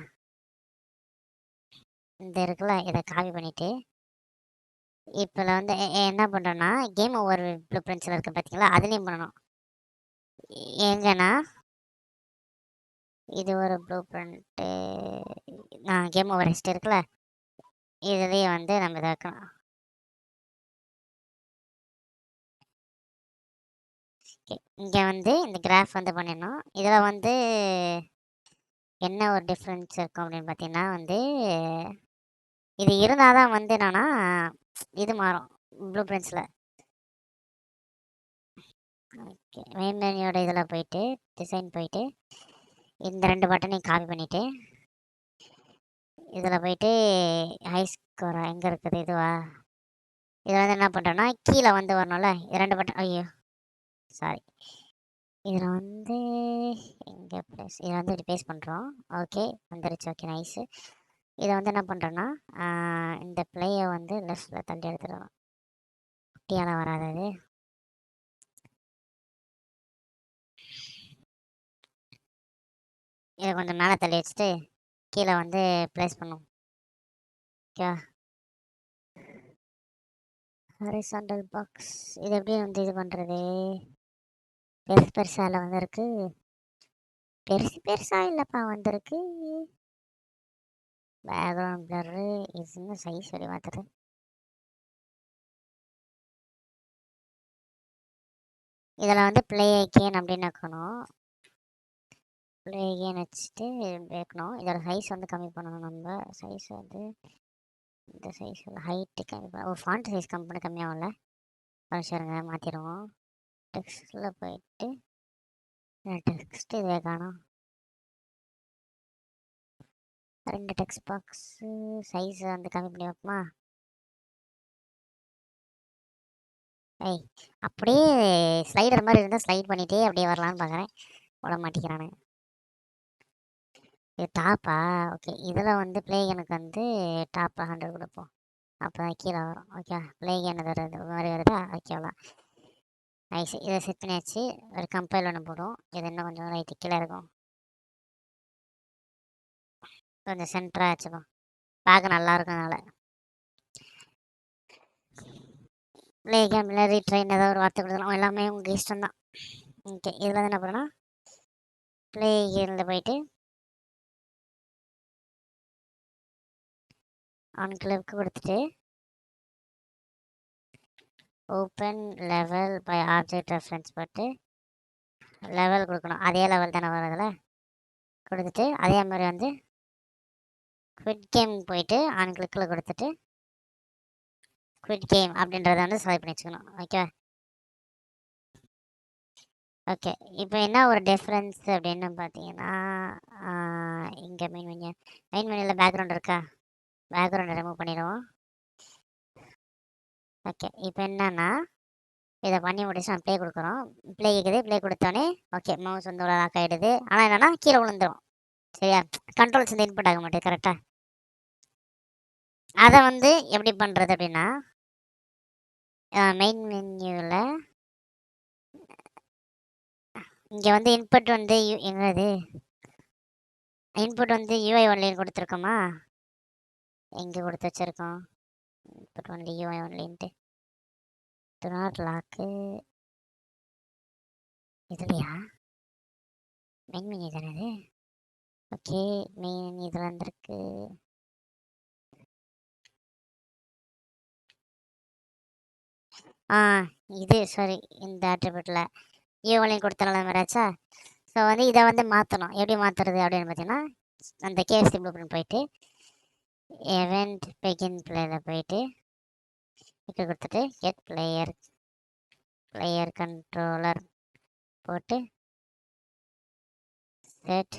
இந்த இருக்குல்ல, இதை காப்பி பண்ணிவிட்டு இப்போ வந்து என்ன பண்ணுறோன்னா கேம் ஓவர் ப்ளூ பிரிண்ட்ஸில் இருக்குது பார்த்தீங்களா, அதுலேயும் பண்ணணும். எங்கன்னா இது ஒரு blue print, game over hist இருக்குல்ல, இதுலேயே வந்து நம்ம இதை வைக்கணும். இங்கே வந்து இந்த கிராஃப் வந்து பண்ணிடணும். இதில் வந்து என்ன ஒரு டிஃப்ரென்ஸ் இருக்கும் அப்படின்னு பார்த்தீங்கன்னா வந்து இது இருந்தால் தான் வந்து என்னன்னா இது மாறும் ப்ளூ பிரிண்ட்ஸில். ஓகே, மெயின் மெனியோட இதில் போயிட்டு டிசைன் போயிட்டு இந்த 2 பட்டனையும் காப்பி பண்ணிவிட்டு இதில் போயிட்டு ஹை ஸ்கோரா எங்கே இருக்குது, இதுவா? இதில் வந்து என்ன பண்ணுறோன்னா கீழே வந்து வரணும்ல, 2 பட்டன். ஐயோ சாரி, இதில் வந்து எங்கே ப்ளேஸ், இதில் வந்து இப்படி பேஸ்ட் பண்ணுறோம். ஓகே, வந்துருச்சு. Okay, nice. இதை வந்து என்ன பண்ணுறோன்னா இந்த பிளேயை வந்து லெஃப்டில் தள்ளி எடுத்துடுறோம். குட்டியால் வராது அது. இதை கொஞ்சம் மேலே தள்ளி வச்சுட்டு கீழே வந்து ப்ளேஸ் பண்ணும். Okay, horizontal box. இது எப்படி வந்து இது பண்ணுறது? பெருசால வந்திருக்கு, பெருசா இல்லைப்பா வந்திருக்கு. பேக்ரவுண்ட் பிளரு, இது சைஸ் சொல்லி மாத்துறேன். இதில் வந்து ப்ளே கேன் அப்படின்னு வைக்கணும். ப்ளே கேன் வச்சுட்டு வைக்கணும். இதோட சைஸ் வந்து கம்மி பண்ணணும். நம்ம சைஸ் வந்து இந்த சைஸ் ஹைட்டு கம்மி பண்ண, ஃபாண்ட் சைஸ் கம்மி பண்ண கம்மியாகும்ல. சரிங்க, மாற்றிடுவோம். டெக்ஸ்ட்டில் போயிட்டு டெக்ஸ்ட் இதே காணும். 2 டெக்ஸ்ட் பாக்ஸு சைஸ் வந்து கம்மி பண்ணி வைப்போமா? அப்படியே ஸ்லைடர் மாதிரி இருந்தால் ஸ்லைட் பண்ணிகிட்டே அப்படியே வரலான்னு பார்க்குறேன், விட மாட்டேங்கிறானுங்க. இது டாப்பா? ஓகே, இதில் வந்து பிளேகனுக்கு வந்து டாப்பில் 100 கொடுப்போம், அப்போ தான் கீழே வரும். ஓகே, பிளேகன் வருது மாதிரி வருதா? ஓகேவா, நைஸ். இதை செட் பண்ணியாச்சு. ஒரு கம்பைல் ஒன்று போடும். இது இன்னும் கொஞ்சம் ரைட்டு கீழே இருக்கும், கொஞ்சம் சென்டராக வச்சுக்கோம், பார்க்க நல்லாயிருக்கும். அதனால் ப்ளே கேமில் ரீட்ரைன் ஏதாவது ஒரு வார்த்தை கொடுக்கலாம், எல்லாமே உங்கள் இஷ்டம் தான். ஓகே, இதில் வந்து என்ன பண்ணணும், ப்ளே கேமில் போயிட்டு ஆன் கிளிக்கு கொடுத்துட்டு open level by object reference போட்டு லெவல் கொடுக்கணும். அதே லெவல் தானே வரதில் கொடுத்துட்டு அதே மாதிரி வந்து குவிட் கேம் போயிட்டு ஆன் கிளிக்கில் கொடுத்துட்டு குவிட் கேம் அப்படின்றத வந்து செலக்ட் பண்ணி வச்சுக்கணும். Okay okay. இப்போ என்ன ஒரு டிஃப்ரென்ஸ் அப்படின்னு பார்த்தீங்கன்னா இங்கே மெயின் மெனியில் பேக்ரவுண்ட் இருக்கா, பேக்ரவுண்டை ரிமூவ் பண்ணிடுவோம். ஓகே இப்போ என்னன்னா இதை பண்ணி முடிச்சு நம்ம ப்ளே கொடுக்குறோம். ப்ளே கேட்குது, ப்ளே கொடுத்தோன்னே ஓகே மவுஸ் வந்து லாக் ஆகிடுது. ஆனால் என்னென்னா கீழே விழுந்துடும். சரியா, கண்ட்ரோல்ஸ் வந்து இன்புட் ஆக மாட்டேது கரெக்டாக. அதை வந்து எப்படி பண்ணுறது அப்படின்னா மெயின் மென்யூவில் இங்கே வந்து இன்புட் வந்து என்னது இன்புட் வந்து யூஐ ஒன்லைன் கொடுத்துருக்கோமா, எங்கே கொடுத்து வச்சுருக்கோம் இன்புட் ஒன்லி யூஐ ஒன்லின்ட்டு டு நாட் லாக்கு இதுலையா மெயின் மெனு தானே இது. ஓகே மெயின் இதில் வந்துருக்கு. இது சாரி இந்த ஆட்ரிபியூட்டில் யூஓலையும் கொடுத்தனால மாதிரியாச்சா. ஸோ வந்து இதை வந்து மாற்றணும். எப்படி மாற்றுறது அப்படின்னு பார்த்தீங்கன்னா அந்த கேஎஃப்சி ப்ளூ பிரிண்ட் போயிட்டு event begin பிளேயில் போயிட்டு இப்போ கொடுத்துட்டு get player controller போட்டு set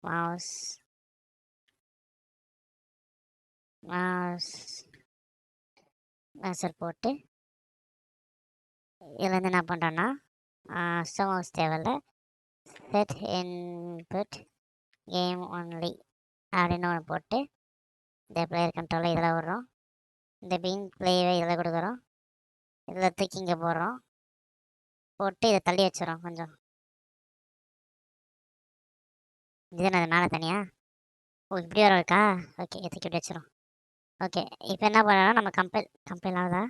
mouse மாஸ்டர் போட்டு இதில் வந்து என்ன பண்ணுறோன்னா மவுஸ் தேவையில்ல set input game only அப்படின்னு ஒன்று போட்டு இந்த பிளேயர் கண்ட்ரோலில் இதில் விடுறோம். இந்த பீன் பிளேவை இதில் கொடுக்குறோம். இதில் தூக்கி இங்கே போடுறோம். போட்டு இதை தள்ளி வச்சிடறோம் கொஞ்சம். இதுதானே அது மேலே தனியாக. ஓ இப்படி வர இருக்கா. ஓகே தூக்கி இப்படி வச்சிடும். ஓகே இப்போ என்ன பண்ணோன்னா நம்ம கம்பைல் ஆகுதா.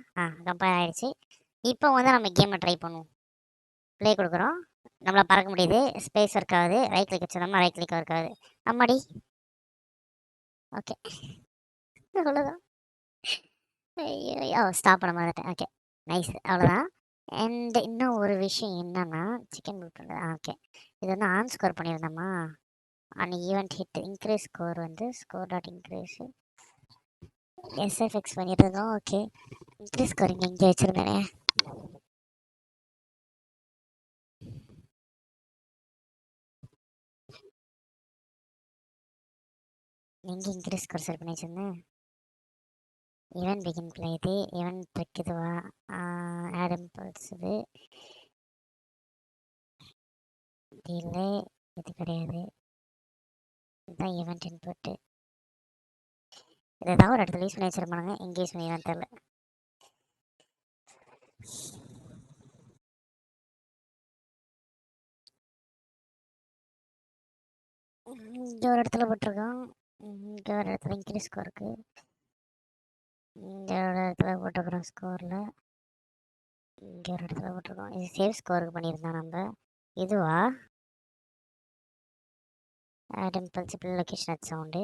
கம்பைல் ஆகிடுச்சு. இப்போ வந்து நம்ம கேமை ட்ரை பண்ணுவோம். ப்ளே கொடுக்குறோம். நம்மளை பறக்க முடியுது, ஸ்பேஸ் ஒர்க் ஆகுது, ரைட் கிளிக் வச்சிடோம்னா ரைட் கிளிக் ஒர்க் ஆகுது. அம்மாடி ஓகே அவ்வளோதான். ஐயோ ஸ்டாப் பண்ண மாதிரிட்டேன். ஓகே நைஸ் அவ்வளோதான். அண்ட் இன்னும் ஒரு விஷயம் என்னன்னா சிக்கன் பில் ஓகே இது வந்து ஆன் ஸ்கோர் பண்ணியிருந்தோமா, and event hit increase score வந்து ஸ்கோர் டாட் இன்க்ரீஸ் எஸ்எஃப்எக்ஸ் பண்ணிட்டு இருக்கோம். ஓகே இன்க்ரீஸ் ஸ்கோர் இங்கே வச்சுருந்தேனே. எங்கே இன்க்ரீஸ் ஸ்கோர் செட் பண்ணி வச்சுருந்தேன். ஈவெண்ட் பிகின் பிளே இது ஈவெண்ட் ட்ரிக் இதுவா, ஆட் இம்பல்ஸ் இது டிலே இது கிடையாது. இதுதான் ஈவெண்ட் இன்புட்டு. இது ஏதாவது ஒரு இடத்துல யூஸ் பண்ணி வச்சிருப்பானுங்க, எங்கே யூஸ் பண்ணிடுவான்னு தெரியல. இங்கே ஒரு இடத்துல போட்டிருக்கோம், இங்கே ஒரு இடத்துல இன்க்ரீஸ் ஸ்கோர் இருக்குது, இங்கே ஒரு இடத்துல போட்டிருக்கிறோம் ஸ்கோரில், இங்கே ஒரு இடத்துல போட்டிருக்கோம். இது சேவ் ஸ்கோருக்கு பண்ணியிருந்தோம் நம்ம. இதுவா ஆட் இம்பல்சிபிள் லொக்கேஷன் அட் சவுண்டு,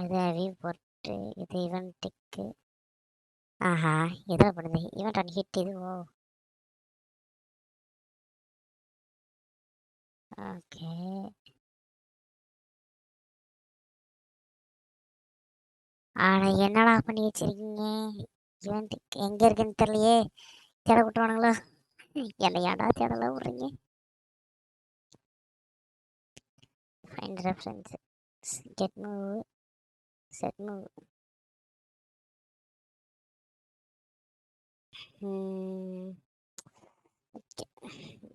இது வியூ போட்டு இது ஈவெண்ட் டிக்கு. ஆஹா எதோ பண்ணுது ஈவெண்ட் ஆன் ஹிட் இதுவோ. ஓகே ஆனால் என்னடா பண்ணி வச்சிருக்கீங்க, ஈவெண்ட் எங்கே இருக்குன்னு தெரியலையே, தேட விட்டுவானுங்களோ, என்னை ஏடா தேடலாம் விட்றீங்க. Find reference get move set move. Okay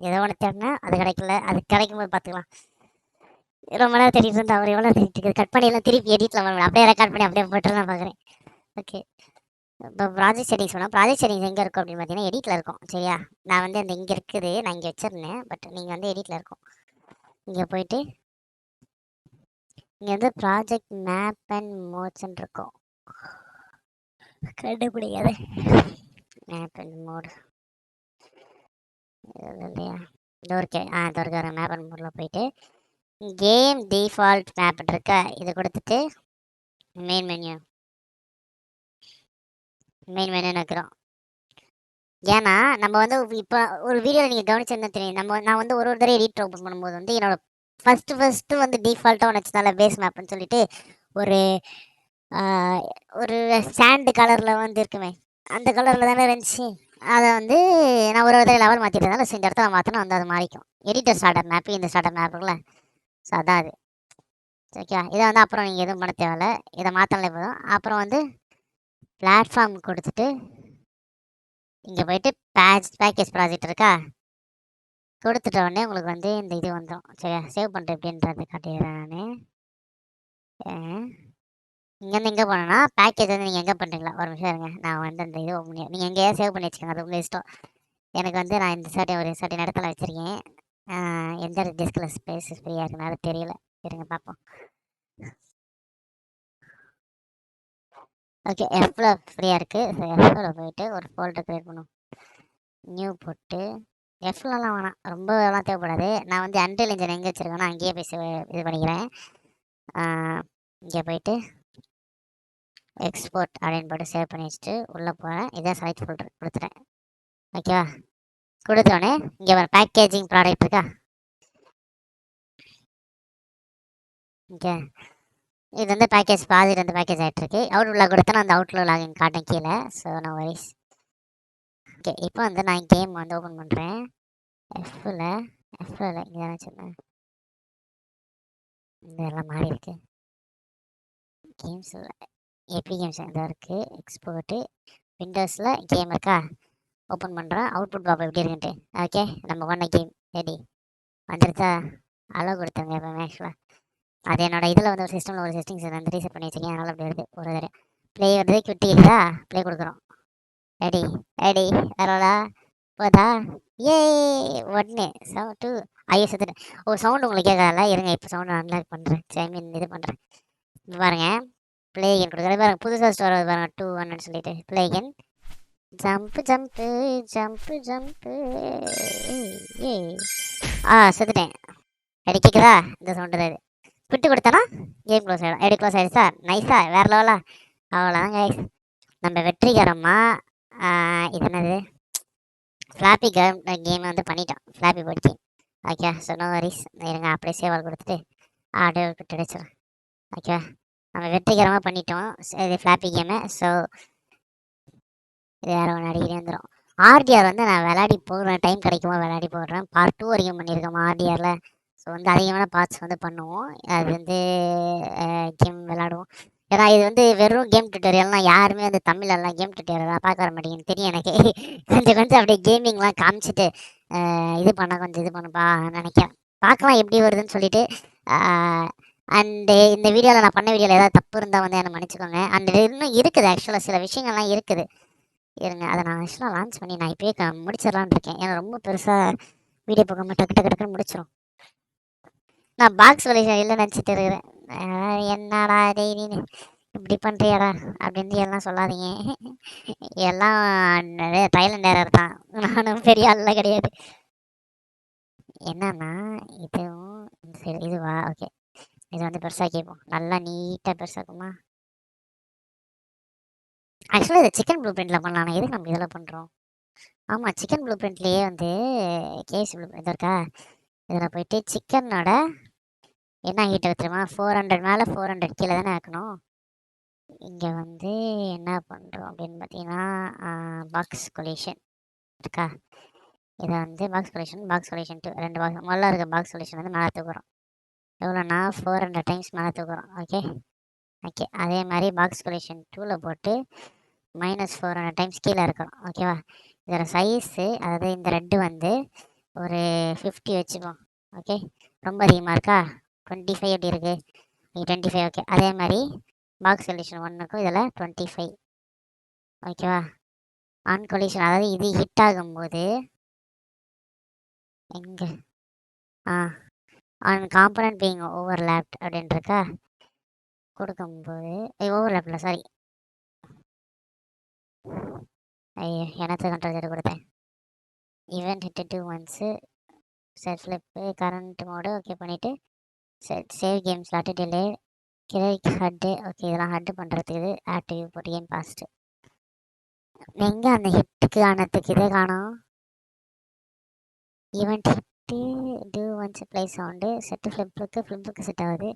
ஏதோ ஒன்று தேடினா அது கிடைக்கல, அது கிடைக்கும்போது பார்த்துக்கலாம். ரொம்ப நேரம் தேடிட்டு இருந்தா அவர் எவ்வளோ தேடிட்டு இருக்குது. கட் பண்ணி எல்லாம் திருப்பி எடிட்டில் பண்ண அப்படியே ரெக்கார்ட் பண்ணி அப்படியே போட்டு நான் பார்க்குறேன். ஓகே இப்போ ப்ராஜெக்ட் செட்டிங்ஸ் சொன்னால் ப்ராஜெக்ட் செட்டிங்ஸ் எங்கே இருக்கும் அப்படின்னு பார்த்தீங்கன்னா எடிட்டில் இருக்கும். சரியா, நான் வந்து அந்த இங்கே இருக்குது, நான் இங்கே வச்சிருந்தேன், பட் நீங்கள் வந்து எடிட்டில் இருக்கும். இங்கே போயிட்டு இங்கே வந்து ப்ராஜெக்ட் மேப் அண்ட் மோட்ஸ்ன்னு இருக்கும், கண்டுபிடிக்காது. மேப் அண்ட் மோட் இல்லையா, இந்த ஒரு மேப் அண்ட் மோடில் போயிட்டு கேம் டிஃபால்ட் மேப் இருக்கா, இதை கொடுத்துட்டு மெயின் மெனு வைக்கிறோம். ஏன்னா நம்ம வந்து இப்போ ஒரு வீடியோவில் நீங்கள் கவனிச்சிருந்தா தெரியும். நான் வந்து ஒரு தடவை எடிட்டர் ஓப்பன் பண்ணும்போது வந்து என்னோட ஃபஸ்ட்டு வந்து டிஃபால்ட்டாக ஒன்று வச்சதால பேஸ் மேப்னு சொல்லிட்டு ஒரு ஆ, ஒரு சாண்ட் கலரில் வந்து இருக்குமே, அந்த கலரில் தானே இருந்துச்சு. அதை வந்து நான் ஒரு தடவை லெவல் மாற்றிட்டதால இந்த இடத்துல மாற்றினா வந்து அது மாறிக்கும். எடிட்டர் ஸ்டார்டர் மேப்பு இந்த ஸ்டார்டர் மேப் இருக்குல்ல, ஸோ அதான் அது. ஓகே, இதை வந்து அப்புறம் நீங்கள் எதுவும் பண்ண தேவையில்ல, இதை மாற்றினாலே போதும். அப்புறம் வந்து பிளாட்ஃபார்ம் கொடுத்துட்டு இங்கே போயிட்டு பேக்கேஜ் ப்ராஜெக்ட் இருக்கா, கொடுத்துட்ட உடனே உங்களுக்கு வந்து இந்த இது வந்துடும். சரியா, சேவ் பண்ணுறது எப்படின்றது காட்டிடுறேன் நான். இங்கேருந்து எங்கே போனோன்னா பேக்கேஜ் வந்து நீங்கள் எங்கே பண்ணுறீங்களா, ஒரு நிமிஷம் இருங்க. நான் வந்து அந்த இது நீங்கள் எங்கேயா சேவ் பண்ணி வச்சுக்கோங்க, அது உங்கள் இஷ்டம். எனக்கு வந்து நான் இந்த ஒரு சர்டன் இடத்துல வச்சுருக்கேன். எந்த டிஸ்கில் ஸ்பேஸ் ஃப்ரீயாக இருக்குன்னு அது தெரியல. இருங்க பார்ப்போம். ஓகே, எஃப்ல ஃப்ரீயாக இருக்குது. எஃப்ல போயிட்டு ஒரு ஃபோல்டர் க்ரியேட் பண்ணும். நியூ போட்டு எஃப்லலாம் வேணாம், ரொம்ப எல்லாம் தேவைப்படாது. நான் வந்து அன்டில் இன்ஜின் எங்கே வச்சுருக்கேன்னா அங்கேயே போய் இது பண்ணிக்கிறேன். இங்கே போயிட்டு எக்ஸ்போர்ட் அப்படின்னு போட்டு சேவ் பண்ணி வச்சுட்டு உள்ளே போகிறேன். இதான் செலக்ட் ஃபோல்டர் கொடுத்துட்டேன். ஓகேவா, கொடுத்தோடனே இங்கே வர பேக்கேஜிங் ப்ராடக்ட் இருக்கா, ஓகே. இது வந்து பேக்கேஜ் பாதிட்டு வந்து பேக்கேஜ் ஆகிட்டுருக்கு. அவுட்ல கொடுத்தா அந்த அவுட்ல லாகின் காட்டும் கீழே. So no worries. ஓகே, இப்போ வந்து நான் கேம் வந்து ஓப்பன் பண்ணுறேன். எஃப்ல இங்கே தானே வச்சுருந்தேன், இந்த எல்லாம் மாறி இருக்கு. கேம்ஸில் ஏபி கேம்ஸ் இதாக இருக்குது. எக்ஸ்போர்ட்டு விண்டோஸில் கேம் இருக்கா, ஓப்பன் பண்ணுறேன். அவுட்புட் பாப்பா எப்படி இருக்குன்ட்டு. ஓகே, நம்ம பண்ண கேம் ரெடி வந்துருச்சா. அளவு கொடுத்துருங்க இப்போ ஆக்சுவலாக அது என்னோட இதில் வந்து ஒரு சிஸ்டமில் ஒரு செட்டிங்ஸ் வந்து ரீசெட் பண்ணி வச்சுருக்கேன். அதனால் அப்படி வருது. ஒரு தடவை ப்ளே வருது, கிட்டி இருக்குதா, ப்ளே கொடுக்குறோம். ரெடி ரெடி வரலா போதா, ஏ 1 2 ஐயோ செத்துட்டேன். ஓ, சவுண்டு உங்களுக்கு கேட்காதல்ல, இருங்க இப்போ சவுண்டு அன்லாக் பண்ணுறேன். ஐ மீன் இது பண்ணுறேன். இப்போ பாருங்க, ப்ளே கேன் கொடுக்குறேன் பாருங்க, புதுசாக ஸ்டோர் வருது பாருங்க, 2 சொல்லிட்டு play can. Jump jump jump jump. ஏ செத்துட்டேன். ரெடி கேட்குதா, இந்த சவுண்டு தான் இது. விட்டு கொடுத்தனா கேம் க்ளோஸ் ஆகிடும். எப்படி க்ளோஸ் ஆகிடுச்சா, நைஸா வேறு லெவலா. அவ்வளோதான் கைஸ், நம்ம வெற்றிகரமாக இது என்னது ஃப்ளாப்பி கேம் வந்து பண்ணிட்டோம். Flappy bird game. Okay, so no worries. இருங்க அப்படியே சேவல் கொடுத்துட்டு அப்படியே விட்டு அடிச்சிடும். ஓகே, நம்ம வெற்றிகரமாக பண்ணிட்டோம் இது ஃப்ளாப்பி கேமு. ஸோ இது வேறு ஒன்று அடிக்கடி வந்துடும். ஆர்டிஆர் வந்து நான் விளையாடி போடுறேன், டைம் கிடைக்குமா விளையாடி போடுறேன். பார்ட் 2 வரைக்கும் பண்ணியிருக்கோம் ஆர்டிஆரில். ஸோ வந்து அதிகமான பார்ட்ஸ் வந்து பண்ணுவோம். அது வந்து கேம் விளாடுவோம். ஏன்னா இது வந்து வெறும் கேம் டுட்டோரியல்னால் யாருமே வந்து தமிழெல்லாம் கேம் டுட்டோரியல்லாம் பார்க்க வர மாட்டேங்குன்னு தெரியும் எனக்கு. கொஞ்சம் கொஞ்சம் அப்படியே கேமிங்லாம் காமிச்சிட்டு இது பண்ண கொஞ்சம் இது பண்ணுப்பா நினைக்கிறேன். பார்க்கலாம் எப்படி வருதுன்னு சொல்லிட்டு. அண்டு இந்த வீடியோவில் நான் பண்ண வீடியோவில் ஏதாவது தப்பு இருந்தால் வந்து என்னை மன்னிச்சுக்கோங்க. அண்டு இன்னும் இருக்குது ஆக்சுவலாக சில விஷயங்கள்லாம் இருக்குது. இருங்க, அதை நான் ஆக்சுவலாக லான்ச் பண்ணி நான் இப்போயே முடிச்சிடலான்னு இருக்கேன். ஏன்னா ரொம்ப பெருசாக வீடியோ பார்க்காம டக்கு டக்கு டக்குன்னு முடிச்சிடும். நான் பாக்ஸ் சொல்யூஷன் இல்லை நினச்சிட்டு இருக்கிறேன். என்னடா டெய்லி இப்படி பண்ணுறியாடா அப்படின்னு எல்லாம் சொல்லாதீங்க. எல்லாம் தைலண்ட் ஏரர் தான், நானும் பெரிய ஆள்லாம் கிடையாது. என்னன்னா இதுவும் சரி, இதுவா ஓகே. இது வந்து பெருசாக கேட்போம், நல்லா நீட்டாக பெருசாக்குமா. ஆக்சுவலாக இது சிக்கன் ப்ளூ பிரிண்டில் பண்ணலாம். எதுக்கு நம்ம இதில் பண்ணுறோம்? ஆமாம், சிக்கன் ப்ளூ பிரிண்ட்லேயே வந்து கேஎஃப்சி ப்ளூ பிரிண்ட் இருக்கா, இதில் போயிட்டு சிக்கனோட என்ன ஹீட் தெரியுமா, 400 மேலே 400 கீழே தானே ஆக்கணும். இங்கே வந்து என்ன பண்ணுறோம் அப்படின்னு பார்த்தீங்கன்னா பாக்ஸ் கொலிஷன் இருக்கா, இதை வந்து பாக்ஸ் கொலிஷன் 2 2 பாக்ஸ் முதல்ல இருக்க பாக்ஸ் கொலிஷன் வந்து மேலே தூக்குறோம். எவ்வளோனா 400 டைம்ஸ் மேலே தூக்குறோம். ஓகே ஓகே, அதே மாதிரி பாக்ஸ் கொலிஷன் 2ல் போட்டு -400 டைம்ஸ் கீழே இருக்கிறோம். ஓகேவா, இதோட சைஸு அதாவது இந்த ரெட்டு வந்து ஒரு 50 வச்சுப்போம். ஓகே, ரொம்ப அதிகமாக இருக்கா, 25 எப்படி இருக்குது, 25 ஓகே. அதே மாதிரி பாக்ஸ் கொலிஷன் 1க்கும் இதில் 25. ஓகேவா, ஆன் கொலிஷன் அதாவது இது ஹிட் ஆகும்போது எங்கே ஆன் காம்பனண்ட் பீங் ஓவர்லேப்ட் அப்படின்னு இருக்கா, கொடுக்கும்போது ஓவர்லேப்பில் சாரி ஐயோ எனக்கு கண்ட்ரோல் செய்து கொடுத்தேன். Event hit once set flip current mode okay பண்ணிவிட்டு save game slot delay credit hud okay, இதெல்லாம் ஹட்டு பண்ணுறதுக்கு ஆக்டிவ் போட்டு கேம் பாஸ்ட்டு எங்க அந்த ஹிட்டுக்கு ஆனதுக்கு இதே காணோம். Event hit to once play sound set ஃப்ளிப்புக்கு செட் ஆகுது.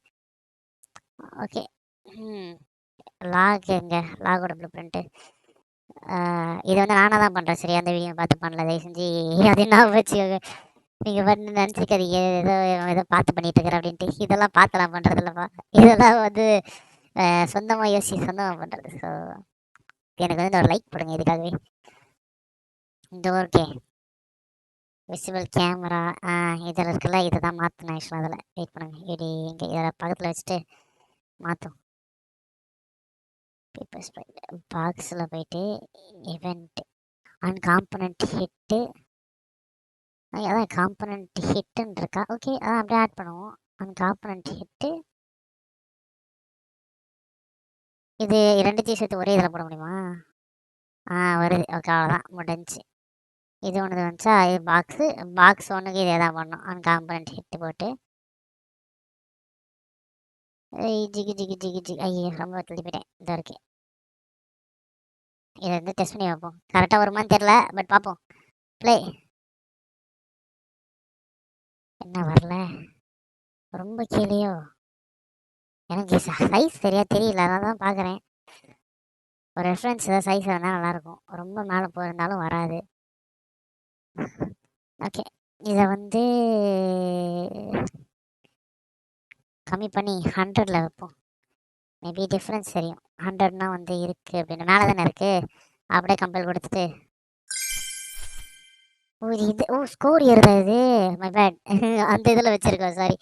ஓகே. ம் லாக் எங்க லாகோட ப்ளூ பிரிண்ட்டு. இது வந்து நானாக தான் பண்ணுறேன். சரி, அந்த வீடியோ பார்த்து பண்ணல. தயவு செஞ்சு அது என்ன வச்சுக்கோங்க. நீங்கள் பண்ணி நினச்சிக்காதீங்க ஏதோ ஏதோ பார்த்து பண்ணிட்டு இருக்கிறேன் அப்படின்ட்டு. இதெல்லாம் பார்த்துலாம் பண்ணுறது இல்லைப்பா. இதெல்லாம் வந்து சொந்தமாக சொந்தமாக பண்ணுறது. ஸோ எனக்கு வந்து ஒரு லைக் போடுங்க இதுக்காகவே. இந்த ஓகே விசிபிள் கேமரா இதில் இருக்குல்ல, இதை தான் மாற்றணும் ஆக்சுவலாக. அதில் வெயிட் பண்ணுங்க. இப்படி இங்கே இதில் பக்கத்தில் வச்சுட்டு மாற்றும். பேப்பர் ஸ்ப்ரைட் பாக்ஸில் போயிட்டு இவெண்ட் அண்ட் காம்பனண்ட் ஹிட்டு. அதான் காம்பனண்ட் ஹிட்டுன்னு இருக்கா. ஓகே, அதான் அப்படியே ஆட் பண்ணுவோம். அண்ட் காம்பனண்ட் ஹிட்டு இது ரெண்டுத்தையும் சேர்த்து ஒரே இதில் போட முடியுமா? வருது. ஓகே, அவ்வளோதான் முடிஞ்சு. இது ஒன்று வந்துச்சா, இது பாக்ஸ் ஒன்றுக்கு இதே தான் பண்ணோம். அண்ட் காம்பனண்ட் ஹிட்டு போட்டு ஜிகி ஜிகி ஜிகி ஜிகி. ஐயோ, ரொம்ப திருப்பிட்டேன். இது இருக்கு. இதை வந்து டெஸ்ட் பண்ணி பார்ப்போம். கரெக்டாக வருமான்னு தெரில, பட் பார்ப்போம். ப்ளே. என்ன வரல? ரொம்ப கீழேயோ? எனக்கு சைஸ் சரியா தெரியல, அதான் தான் பார்க்குறேன். ஒரு ரெஃபரன்ஸ் ஏதாவது சைஸ் இருந்தால் நல்லாயிருக்கும். ரொம்ப மேலே போயிருந்தாலும் வராது. ஓகே, இதை வந்து கம்மி பண்ணி 100ல் வைப்போம். மேபி டிஃப்ரென்ஸ் தெரியும். 100னா வந்து இருக்குது அப்படின்னு மேலே தானே இருக்குது. அப்படியே கம்பல் கொடுத்துட்டு ஸ்கோர் ஏறுதா இது? My bad. அந்த இதில் வச்சுருக்கோம், சாரி.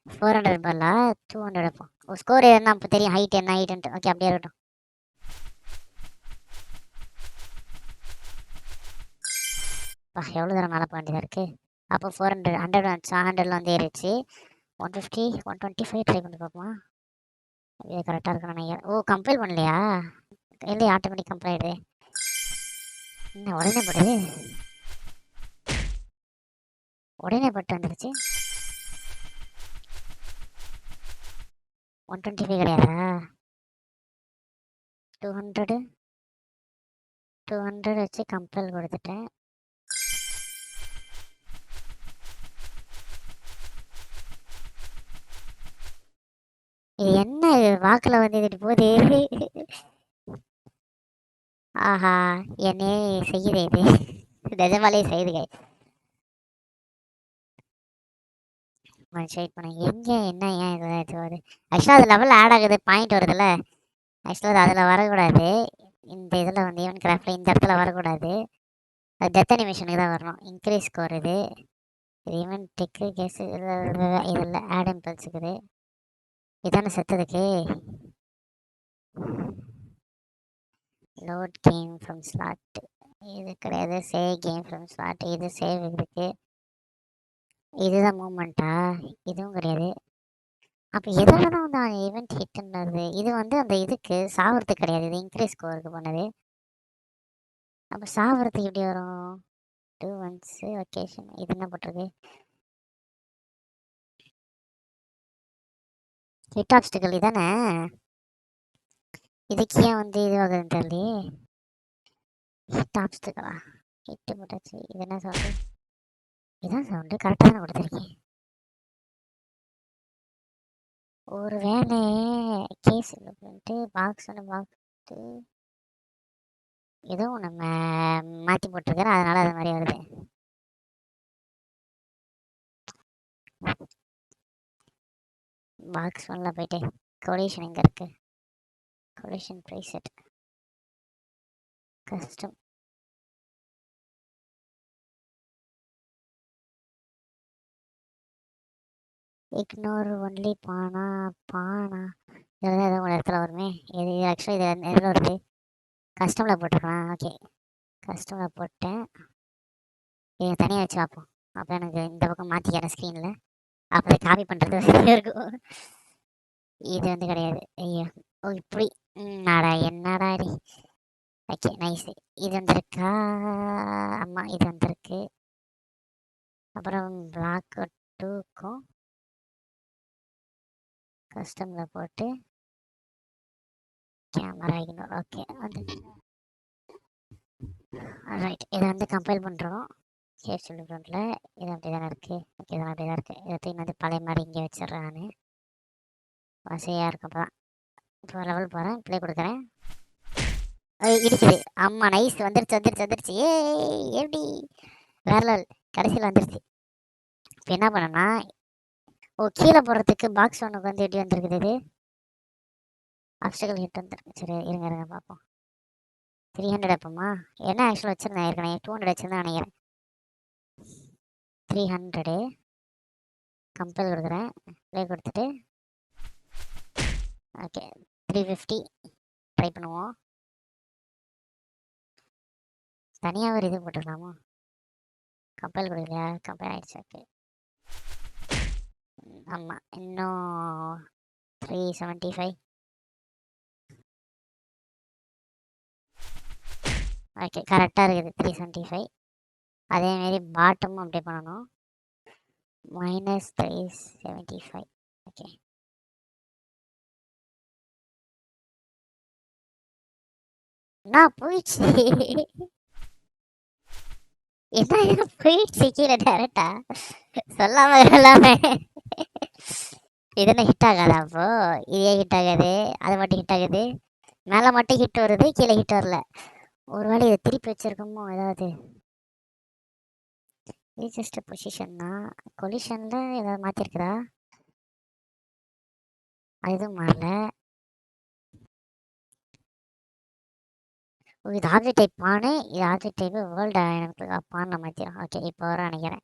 400 பதிலா 200 வைப்போம். ஸ்கோர் ஏறுனா அப்போ தெரியும் ஹைட் என்ன ஹைட்டுன்ட்டு. ஓகே, அப்படியே இருக்கட்டும். எவ்வளோ தூரம் மேலே போக வேண்டியதாக இருக்குது. அப்போ 400 100 வந்துச்சா? 100ல் வந்து ஏறிடுச்சு. 150 125 ட்ரை பண்ணி பார்ப்போமா? இது கரெக்டாக இருக்கணும் நினைக்கிறேன். கம்பைல் பண்ணலையா? இல்லையா, ஆட்டோமேட்டிக் கம்பைல் ஆகிடுது. என்ன உடனே போடுது? உடனே பட்டு வந்துருச்சு. 125 கிடையாதா? 200 வச்சு கம்பைல் கொடுத்துட்டேன். இது என்ன வாக்கில் வந்து இது போகுது? ஆஹா, என்னே செய்யுது இது. நிஜமாலே செய்யுதுங்க. வெயிட் பண்ண எங்கே என்ன ஏன் இது வருது? ஆக்சுவலாக அது லெவல் ஆட் ஆகுது, பாயிண்ட் வருதுல்ல. ஆக்சுவலாக அது அதில் வரக்கூடாது. இந்த இதில் வந்து ஈவன் கிராஃப்டில் இந்த இடத்துல வரக்கூடாது. அது டெத் அனிமேஷனுக்கு தான் வரணும். இன்க்ரீஸ் ஸ்கோர் இது ஈவன் டெக்கு கேஸ் இதில் ஆட் இம்பல்ஸ் இருக்குது. இதானே செத்ததுக்கு லோட் கேம் ஃப்ரம் ஸ்லாட் இது கிடையாது. சேவ் கேம் ஃப்ரம் ஸ்லாட் இது சேவ் இருக்கு. இதுதான் மூமெண்ட்டா? இதுவும் கிடையாது. அப்போ எதில் தான் வந்து ஈவெண்ட் ஹிட்டுன்றது? இது வந்து அந்த இதுக்கு சாவறதுக்கு கிடையாது, இது இன்க்ரீஸ் ஸ்கோருக்கு பண்ணது. அப்போ சாவறதுக்கு எப்படி வரும்? 2 ஒன்ஸு ஒகேஷன். இது என்ன போட்டிருக்கு? ஹிட் ஆப்ஸ்டிக்கல் இதானே? இதுக்கு ஏன் வந்து இதுவாகுதுன்னு தெரியலையே. ஹிட் ஆப்ஸ்டிக்கலா? ஹிட்டு போட்டாச்சு. இது என்ன சவுண்டு? இதான் சவுண்டு கரெக்டாக தானே கொடுத்துருக்கேன். ஒரு வேலை கேஸ் பண்ணிட்டு பாக்ஸ் ஏதோ ஒன்று மாற்றி போட்டிருக்கிறேன், அதனால அது மாதிரி வருது. பாக்ஸ் ஒன்றில் போயிட்டு கொலிஷன் எங்கே இருக்கு? Collision preset custom. Ignore only பானா இதெல்லாம் ஏதோ ஒரு இடத்துல வருமே. இது ஆக்சுவலாக இது எதில் வருது? கஸ்டமில் போட்டிருக்கலாம். ஓகே, கஸ்டமில் போட்டேன். இதை தனியாக வச்சு பார்ப்போம். அப்போ எனக்கு இந்த பக்கம் மாற்றிக்கிறேன் ஸ்க்ரீனில். அப்போ காப்பி பண்ணுறது இருக்கும். இது வந்து கிடையாது. ஐயோ, இப்படி நாடா என்னடா நீ. Okay, nice. இது வந்திருக்கா? ஆமாம், இது வந்திருக்கு. அப்புறம் பிளாக் 2க்கும் கஸ்டமில் போட்டு கேமரா இக்னோர். ஓகே, வந்து ரைட், இதை வந்து கம்பைல் பண்ணுறோம். சேஃப் சொல்லி ஃப்ரண்ட்டில் இது அப்படி தானே இருக்குது. ஓகே, இதெல்லாம் அப்படி தான் இருக்குது. இதை தூக்கி வந்து பழைய மாதிரி இங்கே வச்சிடுறேன். நான் வசதியாக இருக்கும். அப்போ தான் இப்போ லெவல் போகிறேன், ப்ளே கொடுக்குறேன். இருக்குது. ஆமாம், நைஸ். வந்துருச்சு. ஏ எப்படி வேற லெவல். கடைசியில் வந்துருச்சு. இப்போ என்ன பண்ணேன்னா, கீழே போகிறதுக்கு பாக்ஸ் ஒன்றுக்கு வந்து எப்படி வந்துருக்குது இது? ஆப்ஸ்டக்கல் ஹிட் வந்துருக்கு. சரி, இருங்க பார்ப்போம். 300 எப்போம்மா? என்ன ஆக்சுவலாக வச்சுருந்தேன் ஏற்கனவே 200 வச்சுருந்தேன் நினைக்கிறேன். 300 கம்பல் கொடுக்குறேன், ப்ளே கொடுத்துட்டு ஓகே 350 ட்ரை பண்ணுவோம். தனியாக ஒரு இது போட்டுக்கலாமா? கம்பல் கொடுக்கலையா? கம்பல் ஆகிடுச்சு. ஓகே, ஆமாம், இன்னும் 375. ஓகே, கரெக்டாக இருக்குது 375. அதேமாரி பாட்டமும் அப்டே பண்ணணும். -375. ஓகே, நான் போயிடுச்சு. என்ன போயிடுச்சு கீழே டேரக்டா சொல்லாம இது என்ன ஹிட் ஆகாதா? அப்போ இதே ஹிட் ஆகாது, அது மட்டும் ஹிட் ஆகுது. மேலே மட்டும் ஹிட் வருது, கீழே ஹிட் வரல. ஒரு வேளை இதை திருப்பி வச்சிருக்கோமோ ஏதாவது? இது ஜஸ்ட் பொசிஷன் தான். கொலிஷனில் ஏதாவது மாற்றிருக்குதா? அதுவும் மாறல. இது ஆப்ஜெக்ட் டைப் பானு, இது ஆப்ஜெக்ட் டைப் வேர்ல்டு எனக்கு பானில் மாற்றிடும். ஓகே, இப்போ வர நினைக்கிறேன்.